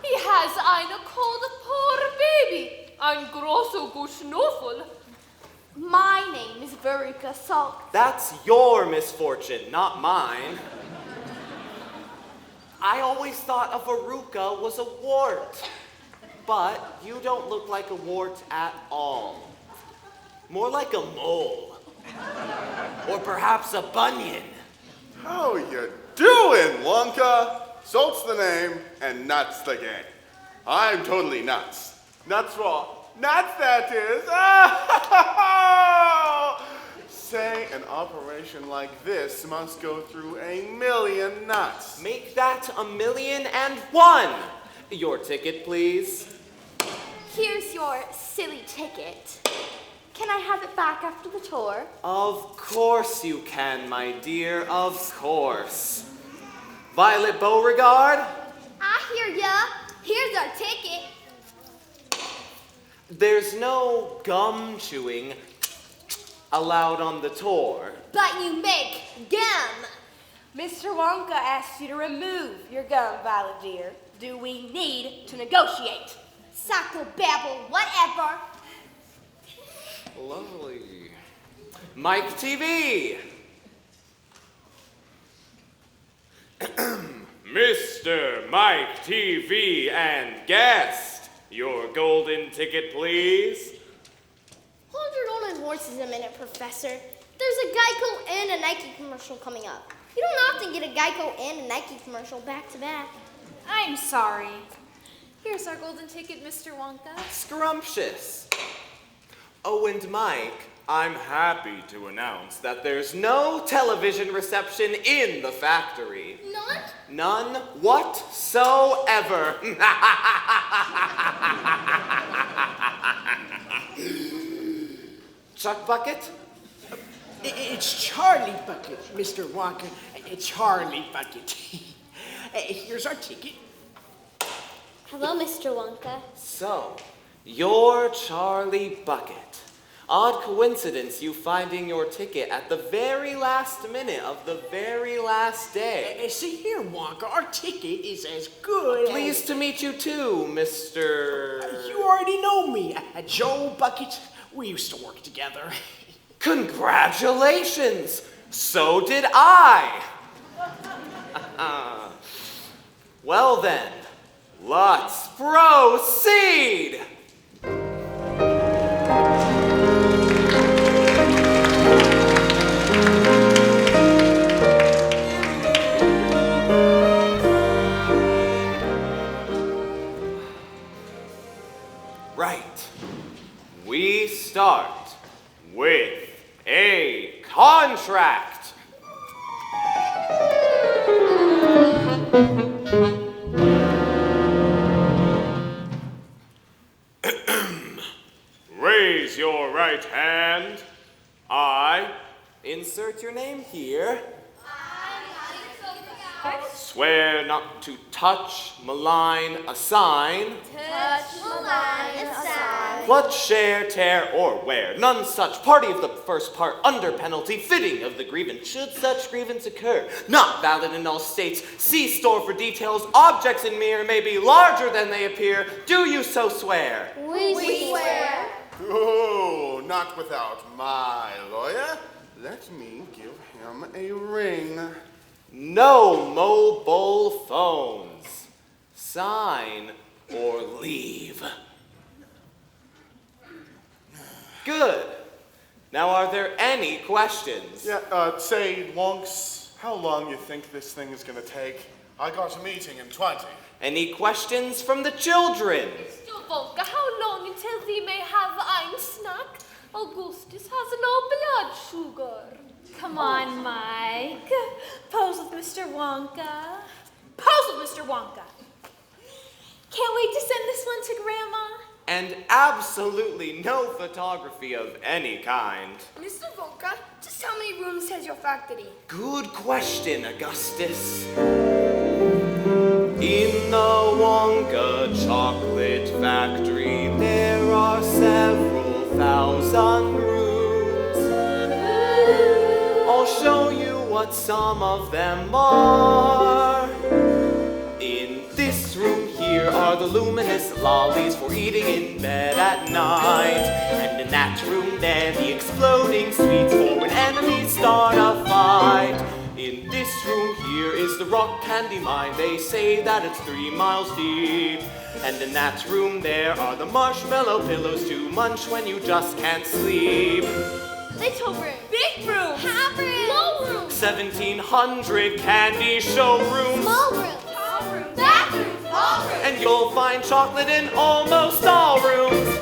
He has eine called a poor baby. Ein grosso Guschnoffel. My name is Veruca Salk. That's your misfortune, not mine. I always thought a verruca was a wart, but you don't look like a wart at all. More like a mole. Or perhaps a bunion. How you doing, Wonka? Salt's the name, and nuts the game. I'm totally nuts. Nuts raw. Nuts, that is. Say, an operation like this must go through 1,000,000 nuts. Make that 1,000,001. Your ticket, please. Here's your silly ticket. Can I have it back after the tour? Of course you can, my dear, of course. Violet Beauregard? I hear ya. Here's our ticket. There's no gum chewing allowed on the tour. But you make gum. Mr. Wonka asked you to remove your gum, Violet dear. Do we need to negotiate? Psychobabble, whatever. Lovely. Mike TV. Mr. Mike TV and guest, your golden ticket, please. Hold your golden horses a minute, Professor. There's a Geico and a Nike commercial coming up. You don't often get a Geico and a Nike commercial back to back. I'm sorry. Here's our golden ticket, Mr. Wonka. Scrumptious. Oh, and Mike, I'm happy to announce that there's no television reception in the factory. None? None whatsoever. Chuck Bucket? It's Charlie Bucket, Mr. Wonka. It's Charlie Bucket. Here's our ticket. Hello, Mr. Wonka. So, you're Charlie Bucket. Odd coincidence you finding your ticket at the very last minute of the very last day. See here, Wonka, our ticket is as good Pleased to meet you too, Mr. You already know me, Joe Bucket. We used to work together. Congratulations! So did I! Well then, let's proceed! Right. We start with a contract. Raise your right hand. I insert your name here. Swear not to touch, malign, assign, clutch, share, tear, or wear none such party of the first part under penalty fitting of the grievance. Should such grievance occur, not valid in all states, see store for details. Objects in mirror may be larger than they appear. Do you so swear? We swear. Oh, not without my lawyer. Let me give him a ring. No mobile phones. Sign or leave. Good. Now, are there any questions? Yeah, say, Wonks, how long you think this thing is gonna take? I got a meeting in 20. Any questions from the children? Mr. Wonka, how long until we may have ein snack? Augustus has no blood sugar. Come on, Mike. Pose with Mr. Wonka. Pose with Mr. Wonka. Can't wait to send this one to Grandma. And absolutely no photography of any kind. Mr. Wonka, just how many rooms has your factory? Good question, Augustus. In the Wonka Chocolate Factory, there are several thousand rooms. I'll show you what some of them are. In this room here are the luminous lollies for eating in bed at night. And in that room there, the exploding sweets for when enemies start a fight. In this room here is the rock candy mine. They say that it's 3 miles deep. And in that room there are the marshmallow pillows to munch when you just can't sleep. Little room. Big room. Half room. Low room. 1,700 candy showrooms. Small room. Tall room. Bathroom. Ball room. And you'll find chocolate in almost all rooms.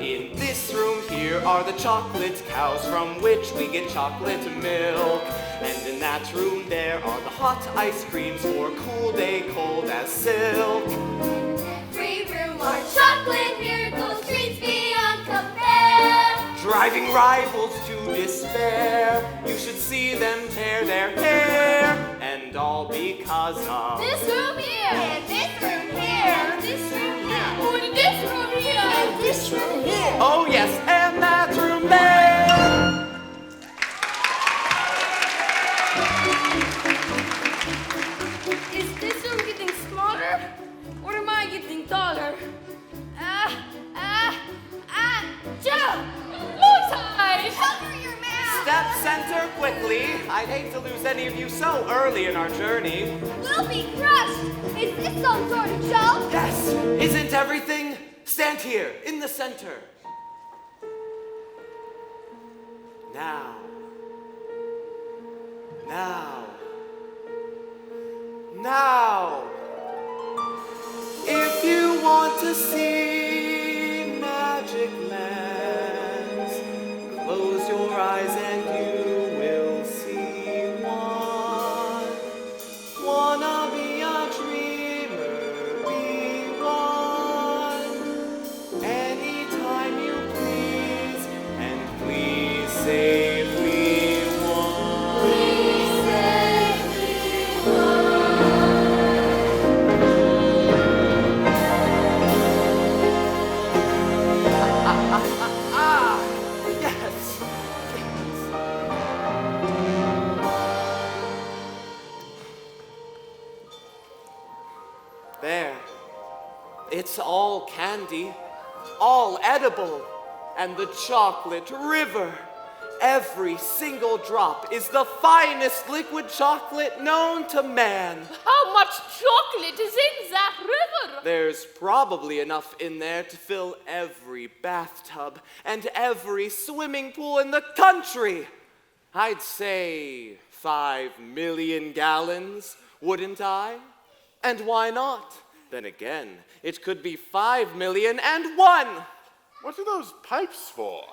In this room here are the chocolate cows from which we get chocolate milk. And in that room there are the hot ice creams for a cool day cold as silk. Every room are chocolate miracles, treats beyond compare. Driving rivals to despair. You should see them tear their hair. And all because of This room here. And this room here. And this room here. Oh, and this room here. And this room here. oh yes, and that room there. Is this room getting smaller? Or am I getting taller? Joe! Bullseye! Cover your mouth. Step center quickly. I'd hate to lose any of you so early in our journey. We'll be crushed. Is this some sort of show? Yes, isn't everything? Stand here, in the center. Now. If you want to see magic lands, close your eyes and you will see one. Wanna be a dreamer, be one. Anytime you please, and please safely one. Please safely one. candy, all edible, and the chocolate river. Every single drop is the finest liquid chocolate known to man. How much chocolate is in that river? There's probably enough in there to fill every bathtub and every swimming pool in the country. I'd say 5 million gallons, wouldn't I? And why not? Then again, it could be 5,000,001. What are those pipes for?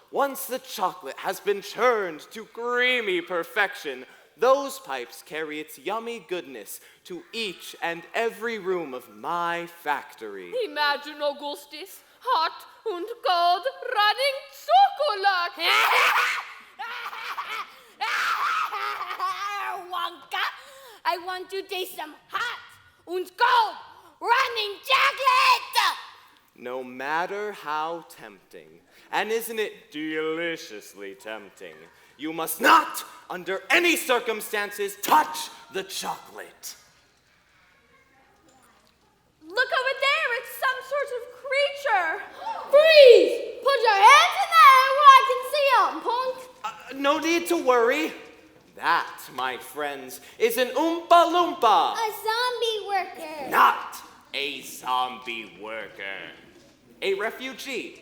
Once the chocolate has been churned to creamy perfection, those pipes carry its yummy goodness to each and every room of my factory. Imagine, Augustus, hot and cold running chocolate. Wonka, I want to taste some hot and cold running chocolate! No matter how tempting, and isn't it deliciously tempting, you must not, under any circumstances, touch the chocolate. Look over there, it's some sort of creature. Freeze! Put your hands in the air where I can see 'em, punk. No need to worry. That, my friends, is an Oompa Loompa. A zombie worker. Not a zombie worker. A refugee.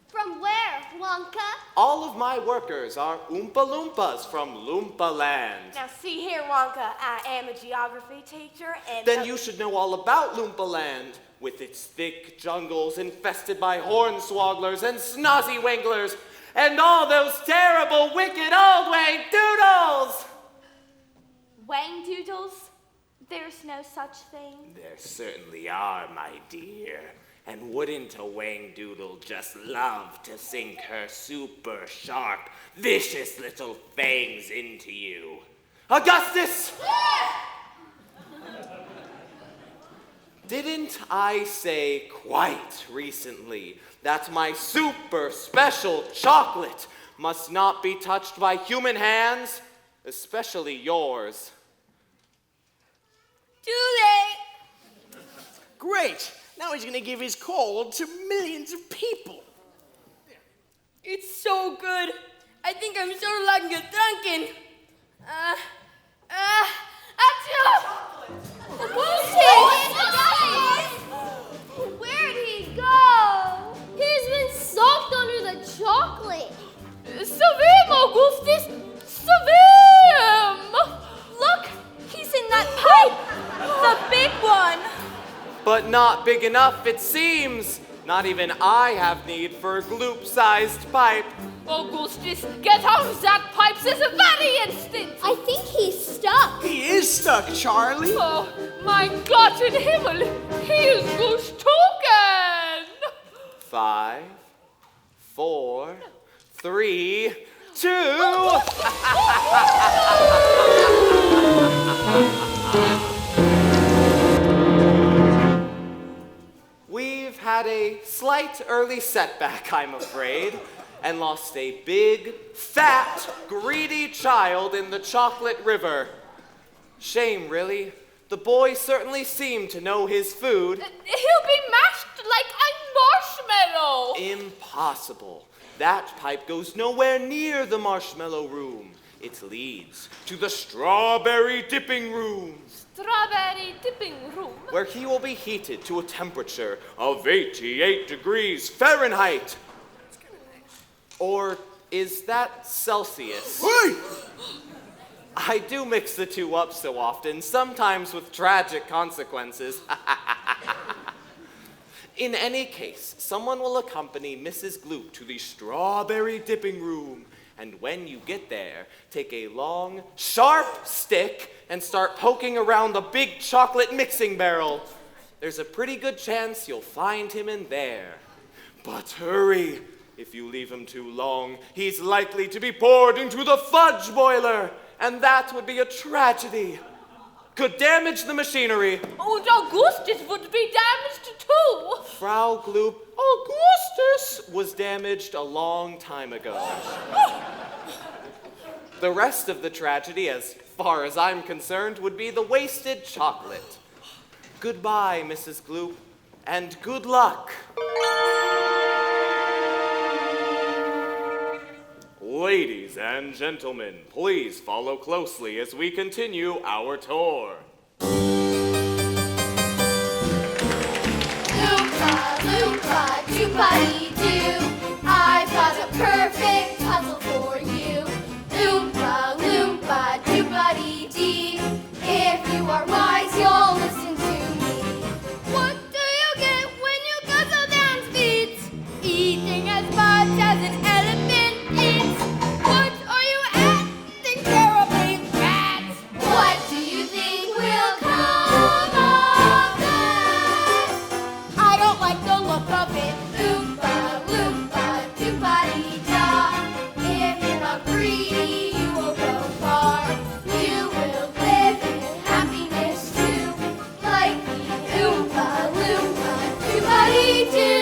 From where, Wonka? All of my workers are Oompa Loompas from Loompa Land. Now see here, Wonka, I am a geography teacher and... Then you should know all about Loompa Land, with its thick jungles infested by hornswogglers and snozzy-winglers, and all those terrible, wicked old Wang Doodles! Wang Doodles? There's no such thing. There certainly are, my dear. And wouldn't a Wang Doodle just love to sink her super sharp, vicious little fangs into you? Augustus! Didn't I say quite recently that my super special chocolate must not be touched by human hands, especially yours? Too late. Great. Now he's gonna give his cold to millions of people. It's so good. I think I'm sort of like a drunken. Where'd he go? He's been soaked under the chocolate. Swim, Augustus! Swim! Look, he's in that pipe, the big one. But not big enough, it seems. Not even I have need for a gloop-sized pipe. Augustus, get out of that pipe this very instant! I think he's stuck. He is stuck, Charlie. Oh, my God in Himmel! He is gestoken! 5, 4, 3, 2. We've had a slight early setback, I'm afraid, and lost a big, fat, greedy child in the chocolate river. Shame, really. The boy certainly seemed to know his food. He'll be mashed like a marshmallow! Impossible. That pipe goes nowhere near the marshmallow room. It leads to the strawberry dipping room, Strawberry dipping room. where he will be heated to a temperature of 88 degrees Fahrenheit. Or is that Celsius? Hey! I do mix the two up so often, sometimes with tragic consequences. In any case, someone will accompany Mrs. Gloop to the strawberry dipping room. And when you get there, take a long, sharp stick and start poking around the big chocolate mixing barrel. There's a pretty good chance you'll find him in there. But hurry! If you leave him too long, he's likely to be poured into the fudge boiler, and that would be a tragedy. Could damage the machinery. And Augustus would be damaged too. Frau Gloop, Augustus was damaged a long time ago. The rest of the tragedy, as far as I'm concerned, would be the wasted chocolate. Goodbye, Mrs. Gloop. and good luck. Ladies and gentlemen, please follow closely as we continue our tour. Loompa, doopity-doo, I've got a perfect puzzle for you. Loompa, doopity-dee, if you are wise, you'll listen to me. What do you get when you guzzle down sweets? Eating as much as an elephant eats. What are you acting terribly fat? What do you think will come of that? I don't like the look of it. Loompa, doopity-da, if you're not greedy, you will go far. You will live in happiness too, like the Oompa doopity-doo.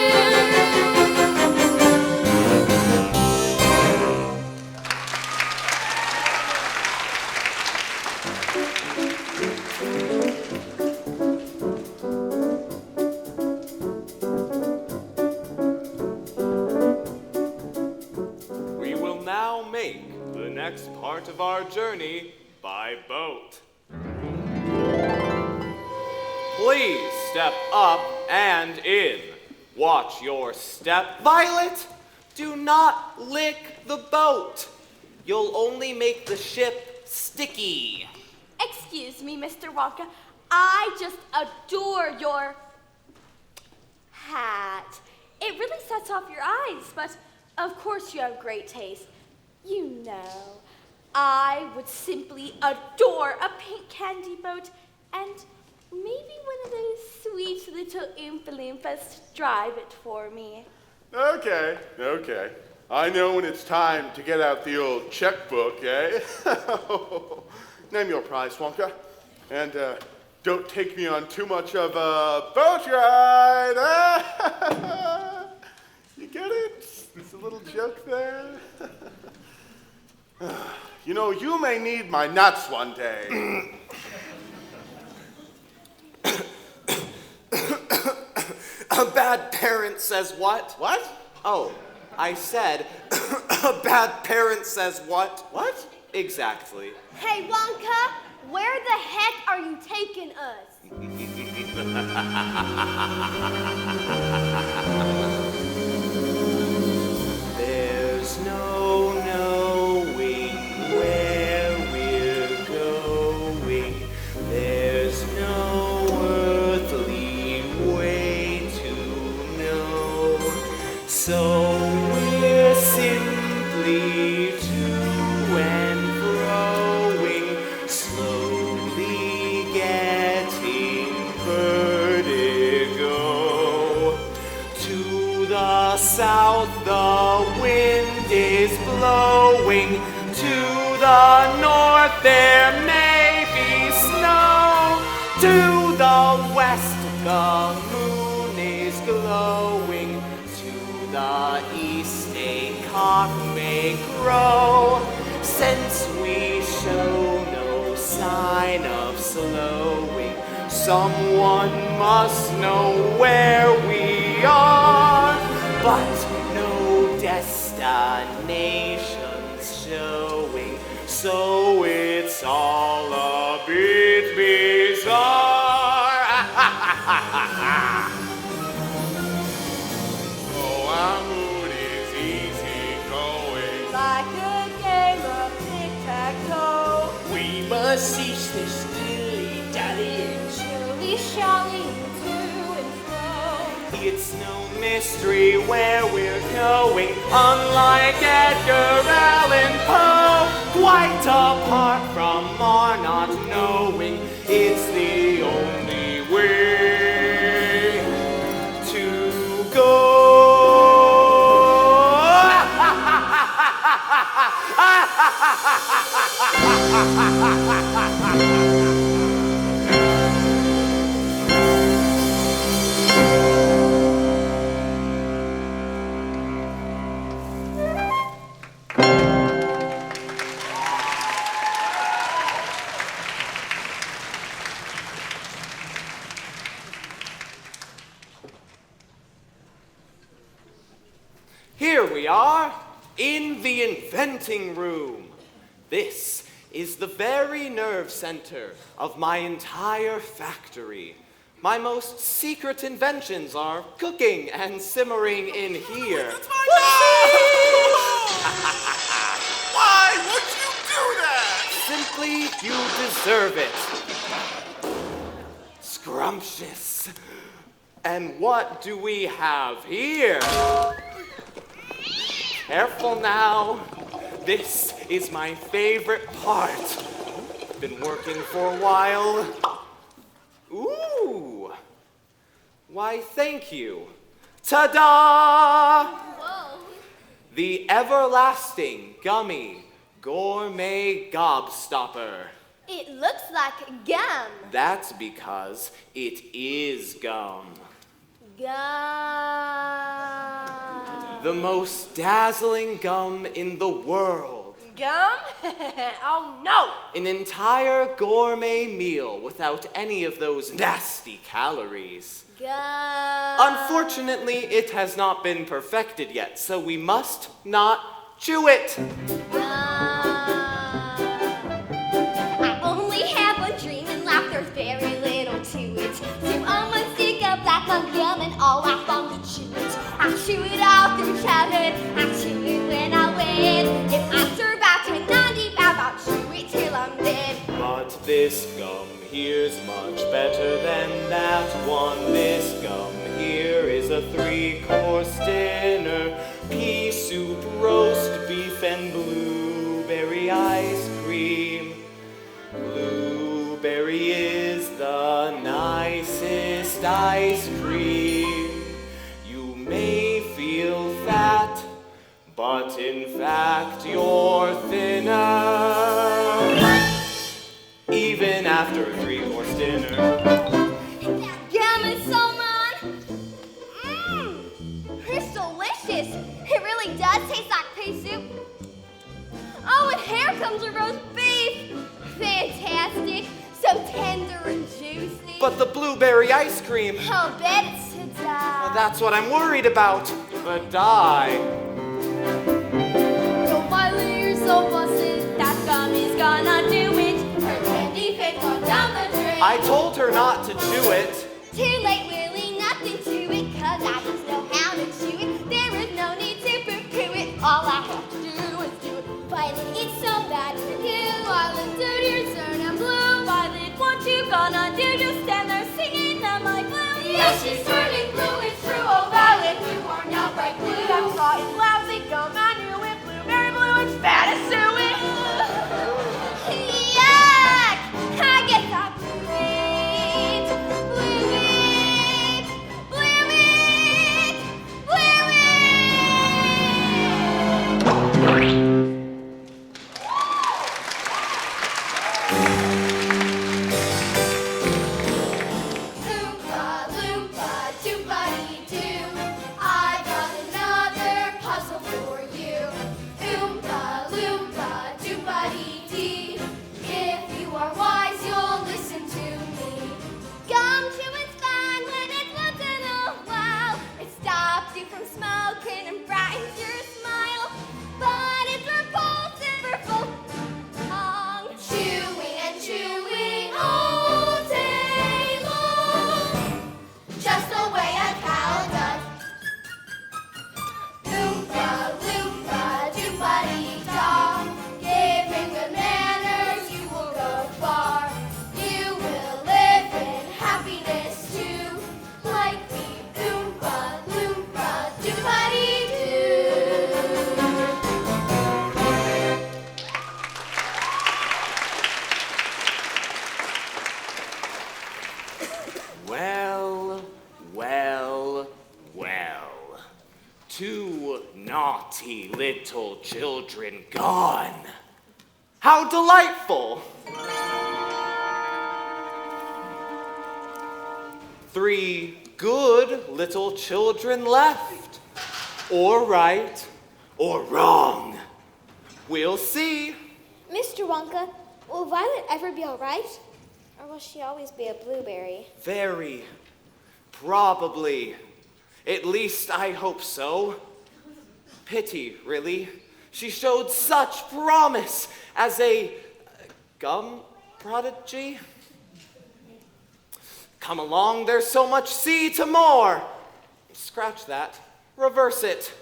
We will now make the next part of our journey by boat. Please step up and in. Watch your step. Violet, do not lick the boat. You'll only make the ship sticky. Excuse me, Mr. Wonka. I just adore your hat. It really sets off your eyes, but of course you have great taste. You know, I would simply adore a pink candy boat and maybe one of those sweet little Oompa Loompas to drive it for me. Okay. I know when it's time to get out the old checkbook, eh? Name your price, Wonka. And don't take me on too much of a boat ride. You get it? It's a little joke there. You know, you may need my nuts one day. A bad parent says what? What? Oh, I said, a bad parent says what? What? Exactly. Hey, Wonka, where the heck are you taking us? There's no knowing where we're going. There's no earthly way to know. So we're simply to and froing, slowly getting vertigo. To the south the wind is blowing, to the north there may be snow, to the west the moon is glowing, to the east a cock may crow. Since we show no sign of slowing, someone must know where we are, but no destination's showing, so it's all a bit bizarre. Oh, our mood is easy going. Like a game of tic-tac-toe. We must cease this dilly-dallying. Shilly-shallying to and fro. It's no mystery where we're going, unlike Edgar Allan Poe. Quite apart from our not knowing, it's the only way to go. Here we are in the inventing room. This is the very nerve center of my entire factory. My most secret inventions are cooking and simmering in here. Why would you do that? Simply, you deserve it. Scrumptious. And what do we have here? Careful now. This is my favorite part. Been working for a while. Ooh. Why, thank you. Ta-da! Whoa. The everlasting gummy gourmet gobstopper. It looks like gum. That's because it is gum. Gum. The most dazzling gum in the world. Gum? Oh no! An entire gourmet meal without any of those nasty calories. Gum. Unfortunately, it has not been perfected yet, so we must not chew it. I only have one dream and laugh, there's very little to it. So I'm a stick of black on gum and all I found to chew it. I chew it all through childhood, I chew it when I win. If I survive to 95, I'll chew it till I'm dead. But this gum here's much better than that one. This gum here is a 3-course dinner. Pea soup, roast beef, and blueberry ice cream. Blueberry is the nicest ice cream. You may feel fat, but in fact you're thinner. Even after a 3-course dinner. That gum is so mine. It's delicious. It really does taste like pea soup. Oh, and here comes a roast beef. Fantastic. So tender and juicy. But the blueberry ice cream, I'll bet it's to die. that's what I'm worried about. The dye. So Miley, you're so busted. That gum is gonna do it. Her candy fits on down the drain. I told her not to chew it. Too late, Willie, nothing to it, 'cause I just know how to chew it. There is no need to poo-poo it. All I have to do is do it. Violet, it's so bad for you. Violet, dirty, turn and blue. Violet, what you gonna do? Just stand there singing them like blue. Yes, she's turning blue, it's true. Oh, Violet, you are now bright blue. That's right, it's lousy gum. I knew it. Blueberry blue, it's bad as suet. Yuck! I guess I blew it. Blew it. Blew it. Blew it. Loompa, loompa, doobity-doo. I got another puzzle for you. Oompa, loompa, doobity-dee. If you are wise, you'll listen to me. Gum chewing's fine when it's once in a while. It stops you from smoking and brightens your smile. But it's repulsive for full long. Chewing and chewing all day long. Just the way a cow does. Loompa, loompa, doobity-da. Giving good manners, you will go far. You will live in happiness too. Like me, Oompa, loompa, doobity-doo. Well, well, well. 2 naughty little children gone. How delightful! 3 good little children left. Or right, or wrong. We'll see. Mr. Wonka, will Violet ever be all right? Or will she always be a blueberry? Very. Probably. At least I hope so. Pity, really. She showed such promise as a gum prodigy. Come along, there's so much sea to more. Scratch that. Reverse it.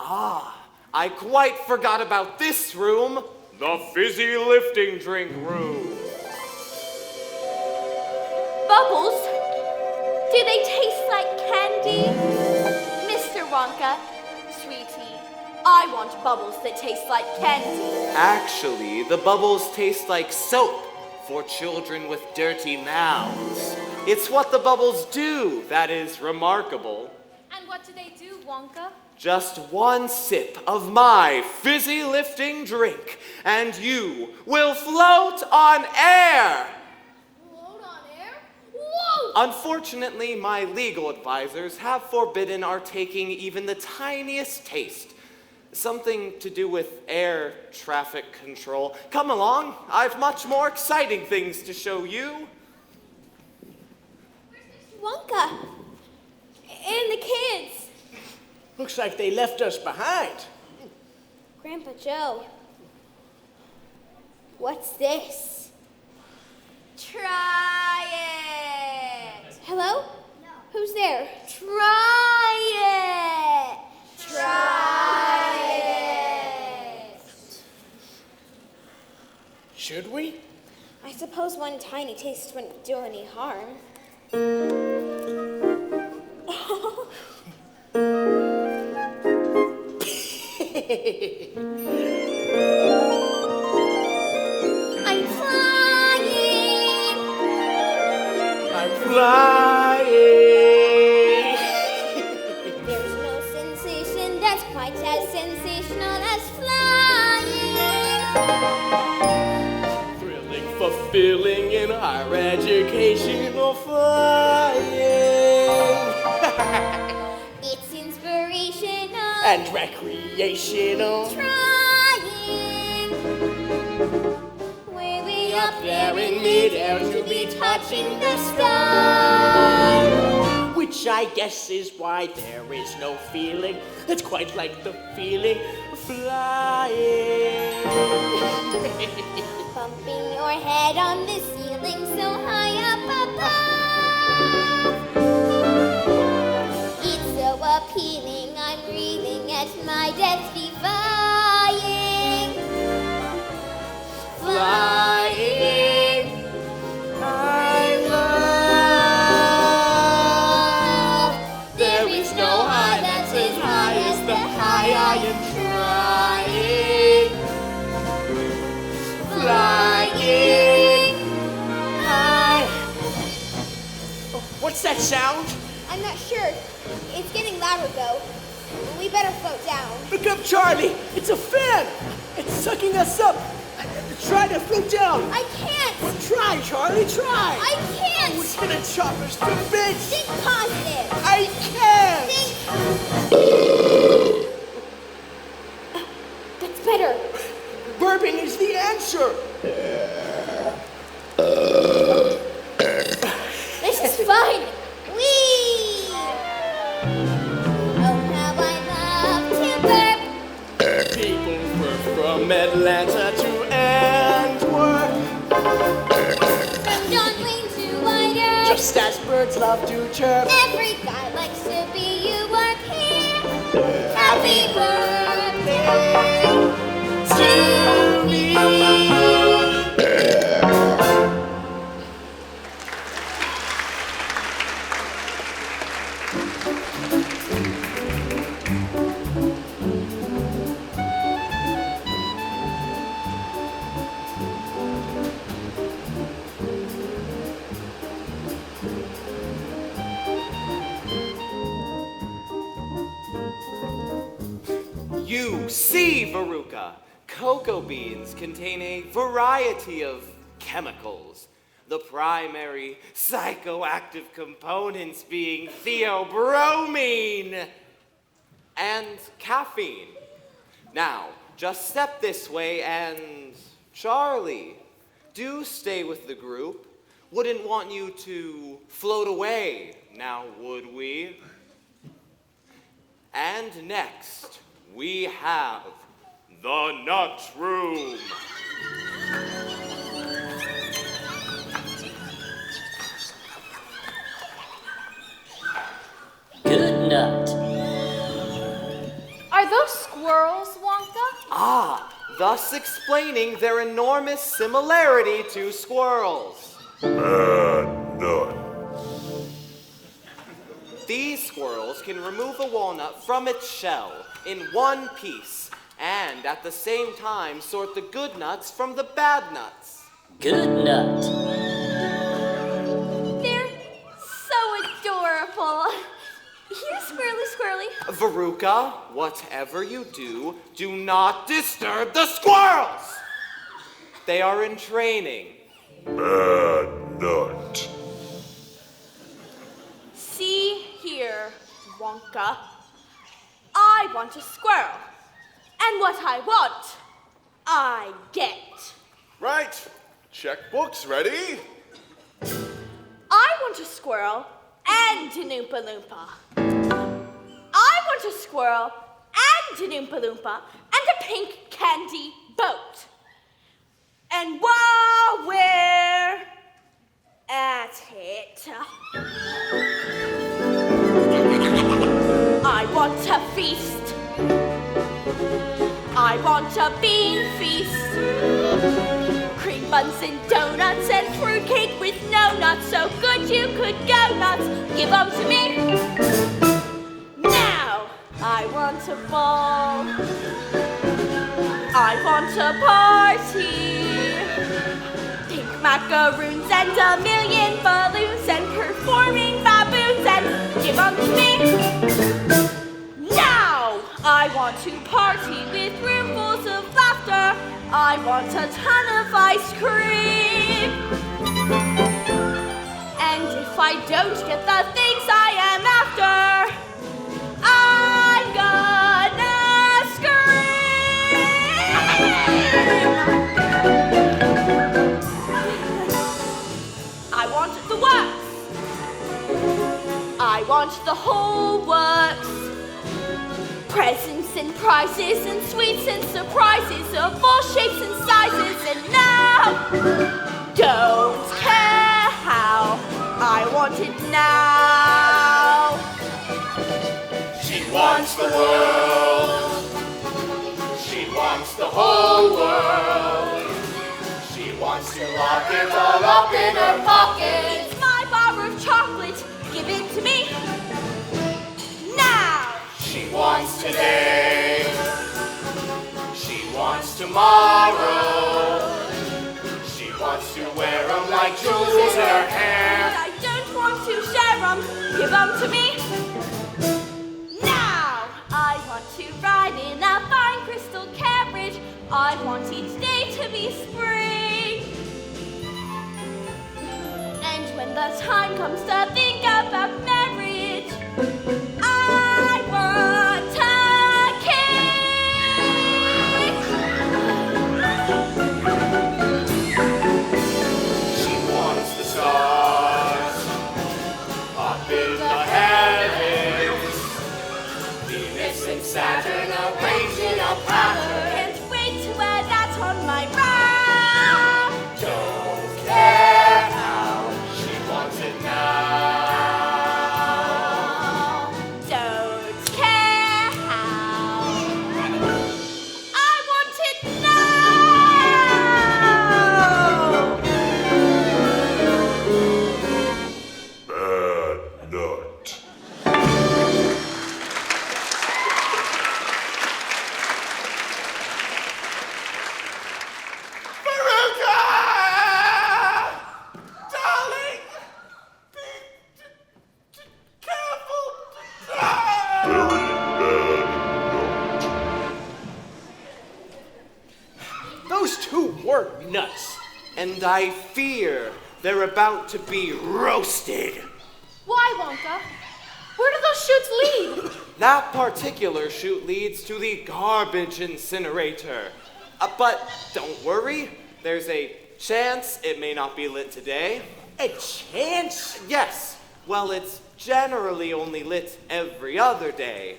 Ah, I quite forgot about this room. The fizzy lifting drink room. Bubbles? Do they taste like candy? Mr. Wonka, sweetie, I want bubbles that taste like candy. Actually, the bubbles taste like soap for children with dirty mouths. It's what the bubbles do that is remarkable. And what do they do, Wonka? Just one sip of my fizzy lifting drink, and you will float on air. Float on air? Whoa! Unfortunately, my legal advisors have forbidden our taking even the tiniest taste. Something to do with air traffic control. Come along, I've much more exciting things to show you. Wonka. And the kids. Looks like they left us behind. Grandpa Joe. What's this? Try it. Hello? No. Who's there? Try it. Try it. Should we? I suppose one tiny taste wouldn't do any harm. I'm flying. I'm flying. There's no sensation that's quite as sensational as flying. Thrilling, fulfilling, in higher educational flying. It's inspirational And recreational. trying. Way up there in midair to be touching the sky. Which I guess is why there is no feeling that's quite like the feeling of flying. Bumping your head on the ceiling so high up above. It's so appealing, I'm reeling at my death defying. Flying, I love. There is no high that's as high as the high I am trying. Flying, What's that sound? I'm not sure. It's getting louder though. We better float down. Look up, Charlie. It's a fan. It's sucking us up. Try to float down. I can't. Well, try, Charlie. Try. I can't. Oh, it's gonna chop us to bits. Think positive. I can't. Think. That's better. Burping is the answer. This is fun. Whee! Oh, how I love to burp. People were from Atlanta to Antwerp. From Donwyn to Whiter. Just as birds love to chirp. Every guy likes to be you are here. Happy birthday To me. You see, Veruca, cocoa beans contain a variety of chemicals. The primary psychoactive components being theobromine and caffeine. Now, just step this way and Charlie, do stay with the group. Wouldn't want you to float away, now would we? And next, we have the Nut Room. Good nut. Are those squirrels, Wonka? Ah, thus explaining their enormous similarity to squirrels. Bad nut. These squirrels can remove a walnut from its shell in one piece, and at the same time sort the good nuts from the bad nuts. Good nut. They're so adorable. Here, squirrely, squirrely. Veruca, whatever you do, do not disturb the squirrels! They are in training. Bad nut. See here, Wonka. I want a squirrel. And what I want, I get. Right. Checkbooks ready? I want a squirrel and an Oompa Loompa. I want a squirrel and an Oompa Loompa and a pink candy boat. And while we're at it, I want a feast. I want a bean feast. Cream buns and donuts and fruitcake with no nuts, so good you could go nuts. Give 'em to me. Now I want a ball. I want a party. Pink macaroons and a million balloons and performing baboons, and give 'em to me. Now I want to party with roomfuls of laughter. I want a ton of ice cream. And if I don't get the things I am after, I'm gonna scream. I want the works. I want the whole works. Presents and prizes and sweets and surprises of all shapes and sizes, and now, don't care how, I want it now. She wants the world. She wants the whole world. She wants to lock it all up in her pocket. It's my bar of chocolate, give it to me now. She wants today. She wants tomorrow. She wants to wear them like jewels in her hair. But I don't want to share them, give them to me now. I want to ride in a fine crystal carriage. I want each day to be spring. And when the time comes to think about marriage, I want a king. She wants the stars up in the heavens. Venus and Saturn arranged in a pattern. Can't wait to wear that on my brow. Don't care how, she wants it now. Don't care how, I want it now. Bad nut. Veruca! Darling! Be careful! Those two were nuts. And I fear they're about to be roasted. Why, Wonka? Where do those chutes lead? That particular chute leads to the garbage incinerator. But don't worry, there's a chance it may not be lit today. A chance? Yes, well, it's generally only lit every other day.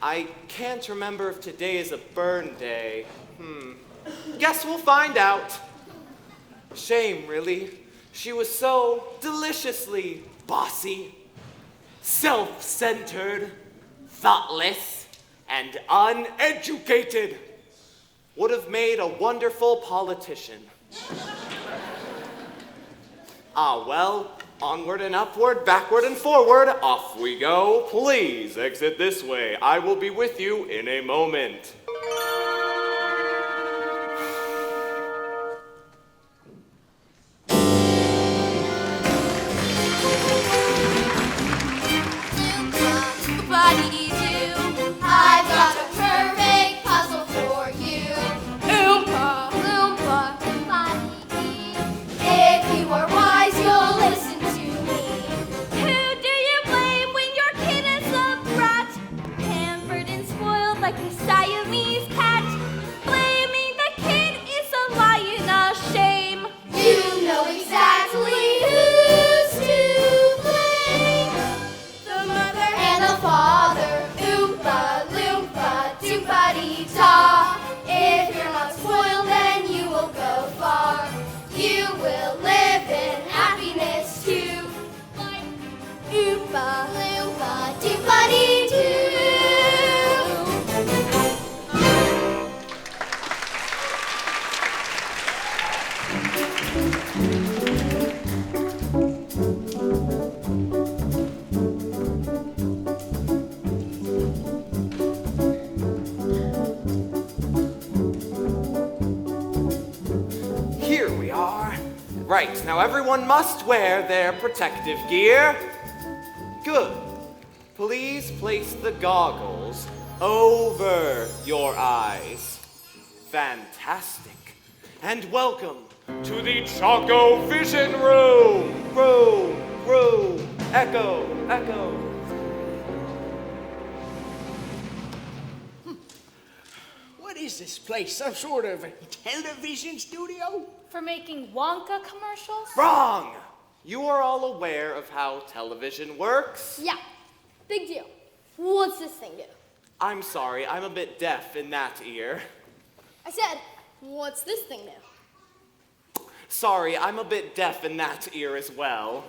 I can't remember if today is a burn day. Guess we'll find out. Shame, really. She was so deliciously bossy, self-centered, thoughtless, and uneducated. Would have made a wonderful politician. Well, onward and upward, backward and forward, off we go. Please exit this way. I will be with you in a moment. I've got a perfect puzzle for you. Oompa, Loompa. If you are wise, you'll listen to me. Who do you blame when your kid is a brat? Pampered and spoiled like a Siamese cat. Blaming the kid is a lying a shame. You know exactly who's to blame. The mother And the father. Oompa, loompa, doompa-dee-da. If you're not spoiled, then you will go far. You will live in happiness too. Oompa, loompa, doompa-dee-doo. Here we are. Right, now everyone must wear their protective gear. Good. Please place the goggles over your eyes. Fantastic. And welcome to the Choco Vision Room. Room. Echo. What is this place? Some sort of a television studio? For making Wonka commercials? Wrong! You are all aware of how television works. Yeah, big deal. What's this thing do? I'm sorry, I'm a bit deaf in that ear. I said, what's this thing do? Sorry, I'm a bit deaf in that ear as well.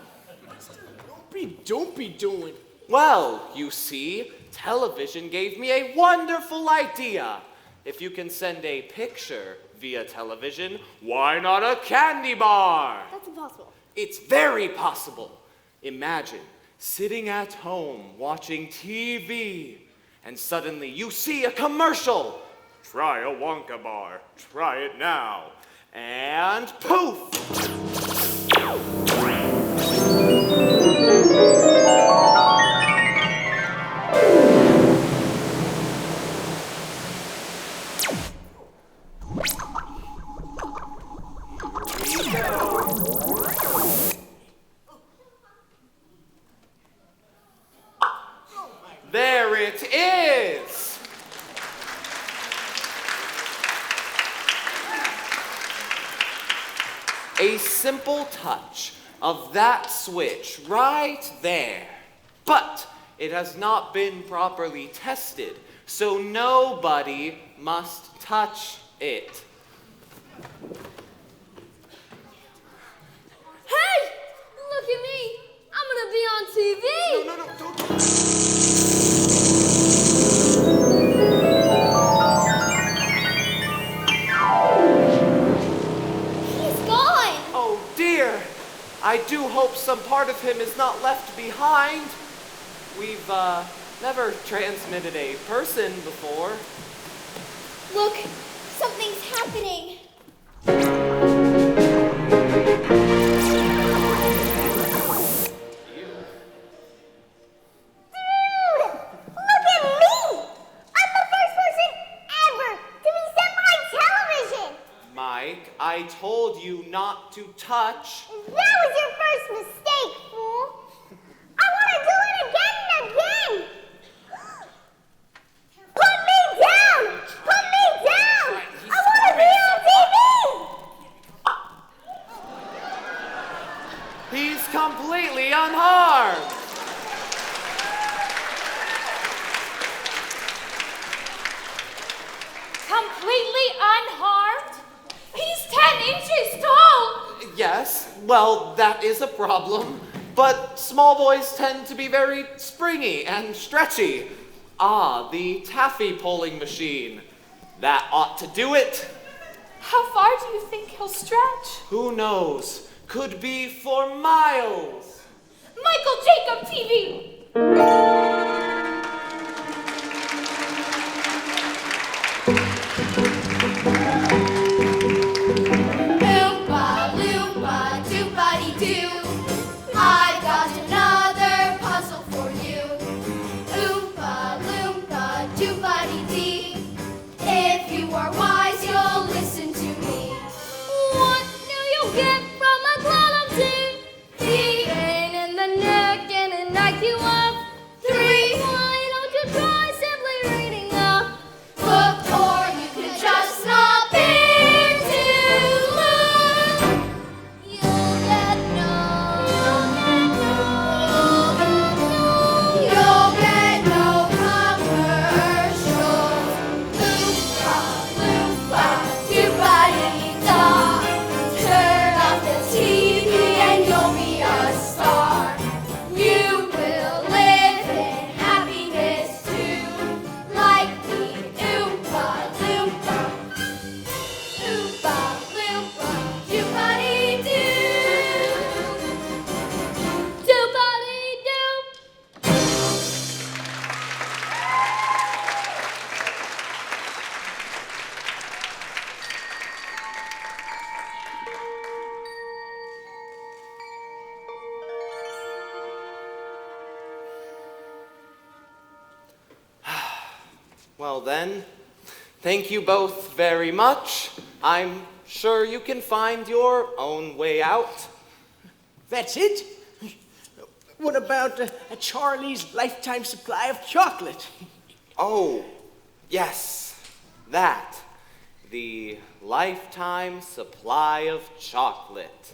Don't be doing. Well, you see, television gave me a wonderful idea. If you can send a picture via television, why not a candy bar? That's impossible. It's very possible. Imagine sitting at home watching TV, and suddenly you see a commercial. Try a Wonka bar. Try it now. And poof! There it is! A simple touch of that switch right there. But it has not been properly tested, so nobody must touch it. Hey! Look at me! I'm gonna be on TV! No, don't. He's gone. Oh dear! I do hope some part of him is not left behind. We've, never transmitted a person before. Look, something's happening. I told you not to touch. That was your first mistake, fool. I want to do it again and again. Put me down! Put me down! I want to be on TV! He's completely unharmed. completely unharmed? He's 10 inches tall. Yes, well, that is a problem. But small boys tend to be very springy and stretchy. Ah, the taffy pulling machine. That ought to do it. How far do you think he'll stretch? Who knows? Could be for miles. Michael Jacob TV! Oompa loompa doobity-doo. I've got another puzzle for you. Oompa loompa doobity-dee. If you are wise, you'll listen to me. What do you get from a cloud of tea? The pain in the neck and an IQ of 3. Why don't you try simply reading a Book, or you could just stop in to look. You'll get no. You'll get no commercials. Loompa, loompa, doobity-da. Turn off the TV and you'll be a star. You will live in happiness too, like the Oompa Loompa. Oompa Loompa, doobity-doo. doobity-doo. Well then, thank you both very much. I'm sure you can find your own way out. That's it? What about Charlie's lifetime supply of chocolate? Oh, yes, that. The lifetime supply of chocolate.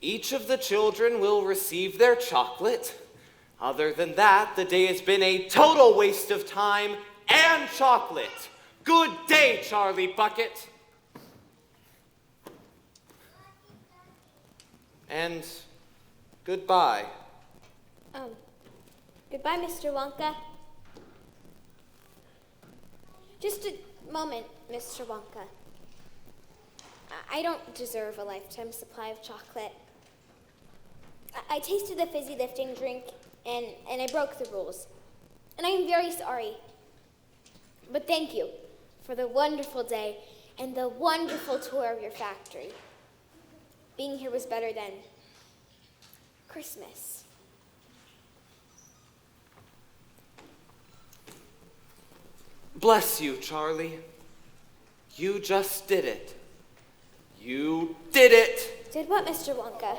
Each of the children will receive their chocolate. Other than that, the day has been a total waste of time and chocolate. Good day, Charlie Bucket. And goodbye. Goodbye, Mr. Wonka. Just a moment, Mr. Wonka. I don't deserve a lifetime supply of chocolate. I tasted the fizzy lifting drink, and I broke the rules. And I am very sorry. But thank you for the wonderful day and the wonderful tour of your factory. Being here was better than Christmas. Bless you, Charlie. You just did it. You did it. Did what, Mr. Wonka?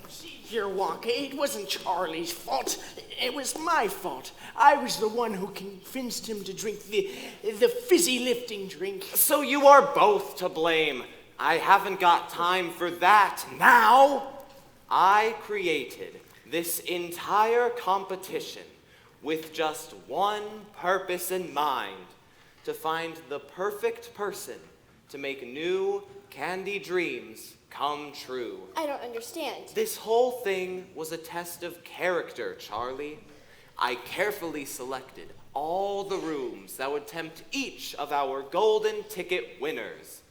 Here, Wonka, it wasn't Charlie's fault. It was my fault. I was the one who convinced him to drink the fizzy lifting drink. So you are both to blame. I haven't got time for that now. I created this entire competition with just one purpose in mind: to find the perfect person to make new candy dreams come true. I don't understand. This whole thing was a test of character, Charlie. I carefully selected all the rooms that would tempt each of our golden ticket winners.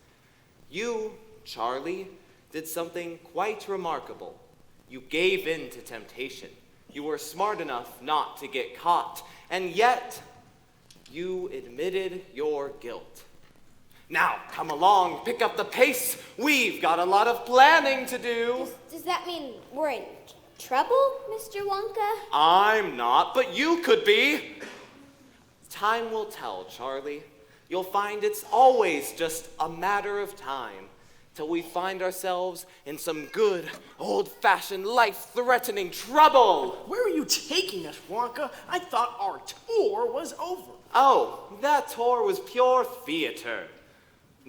You, Charlie, did something quite remarkable. You gave in to temptation. You were smart enough not to get caught, and yet you admitted your guilt. Now, come along, pick up the pace. We've got a lot of planning to do. Does that mean we're in trouble, Mr. Wonka? I'm not, but you could be. Time will tell, Charlie. You'll find it's always just a matter of time till we find ourselves in some good, old-fashioned, life-threatening trouble. Where are you taking us, Wonka? I thought our tour was over. Oh, that tour was pure theater.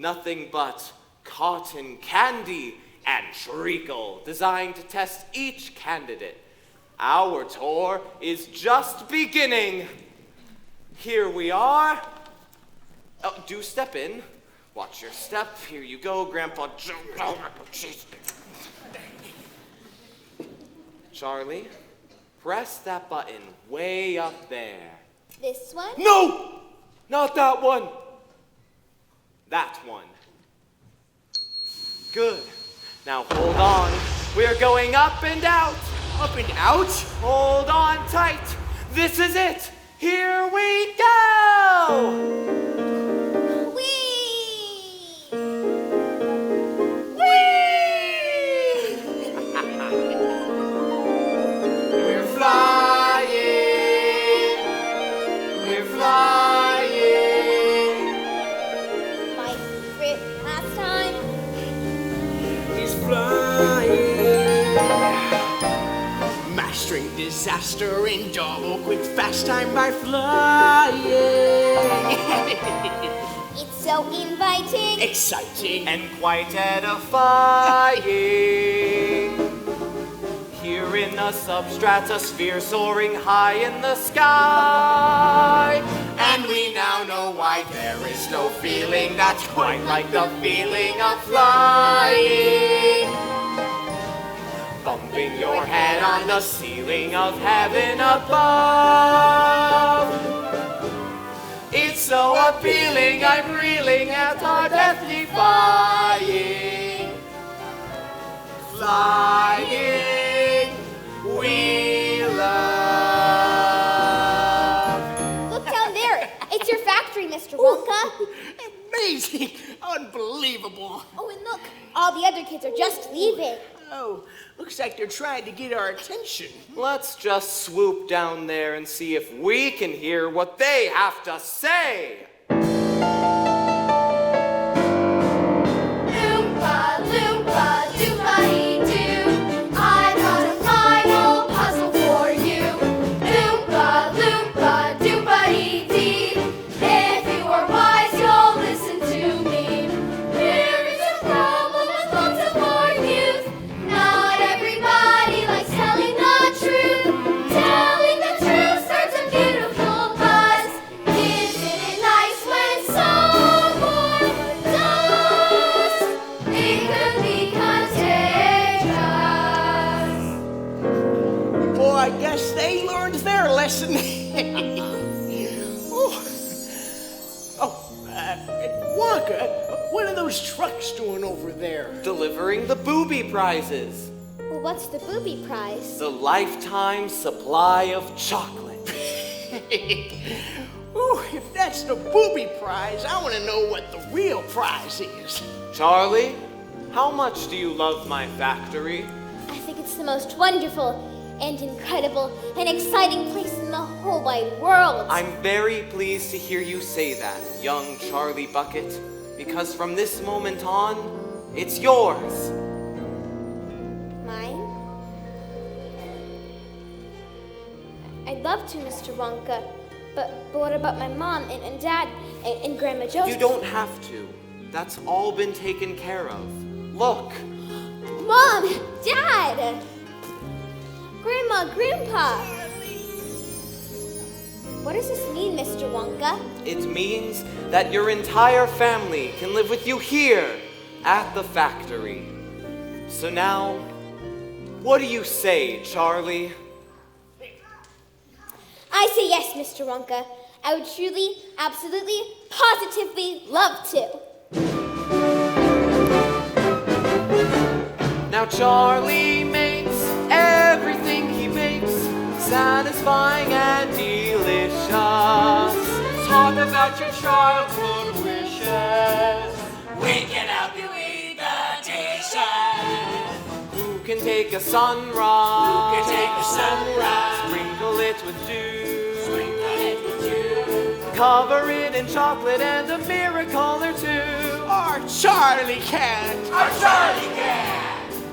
Nothing but cotton candy and treacle designed to test each candidate. Our tour is just beginning. Here we are. Oh, do step in. Watch your step. Here you go, Grandpa. Charlie, press that button way up there. This one? No! Not that one. That one. Good. Now hold on. We're going up and out. Up and out? Hold on tight. This is it. Here we go! Whee! We're flying. We're flying. My favorite pastime. He's flying. Mastering disaster in double quick fast time by flying. It's so inviting. Exciting. And quite edifying. Here in the substratosphere, soaring high in the sky. And we now know why there is no feeling that's quite like the feeling of flying. Bumping your head on the ceiling of heaven above. It's so appealing, I'm reeling at our death defying. Flying, we love. Look down there. It's your factory, Mr. Wonka. Amazing. Unbelievable. Oh, and look. All the other kids are just leaving. Oh, looks like they're trying to get our attention. Let's just swoop down there and see if we can hear what they have to say. Loompa, loompa, doompa-dee-doo. I've got a final puzzle for you. Loompa, loompa, doompa-dee-dee. If you are wise, you'll listen to me. There is a problem with lots of our youth. Not everybody likes telling the truth. Telling the truth starts a beautiful buzz. Isn't it nice when someone does? It could be contagious. Well, I guess they learned their lesson. Wonka, what are those trucks doing over there? Delivering the booby prizes. Well, what's the booby prize? The lifetime supply of chocolate. Ooh, if that's the booby prize, I want to know what the real prize is. Charlie, how much do you love my factory? I think it's the most wonderful and incredible and exciting place in the whole wide world. I'm very pleased to hear you say that, young Charlie Bucket, because from this moment on, it's yours. Mine? I'd love to, Mr. Wonka. But what about my mom and dad and Grandma Josie? You don't have to. That's all been taken care of. Look. Mom! Dad! Grandma, Grandpa! What does this mean, Mr. Wonka? It means that your entire family can live with you here at the factory. So now, what do you say, Charlie? I say yes, Mr. Wonka. I would truly, absolutely, positively love to. Now Charlie makes everything he bakes satisfying and delicious. Talk about your childhood wishes. We can help you eat the dishes. Who can take a sunrise? Who can take a sunrise? Sprinkle it with dew. Sprinkle it with dew. Cover it in chocolate and a miracle or two. Our Charlie can. Our Charlie can.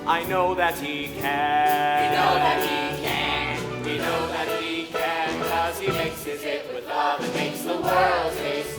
I know that he can. We know that he can. We know that he can, 'cause he mixes it with love and makes the world taste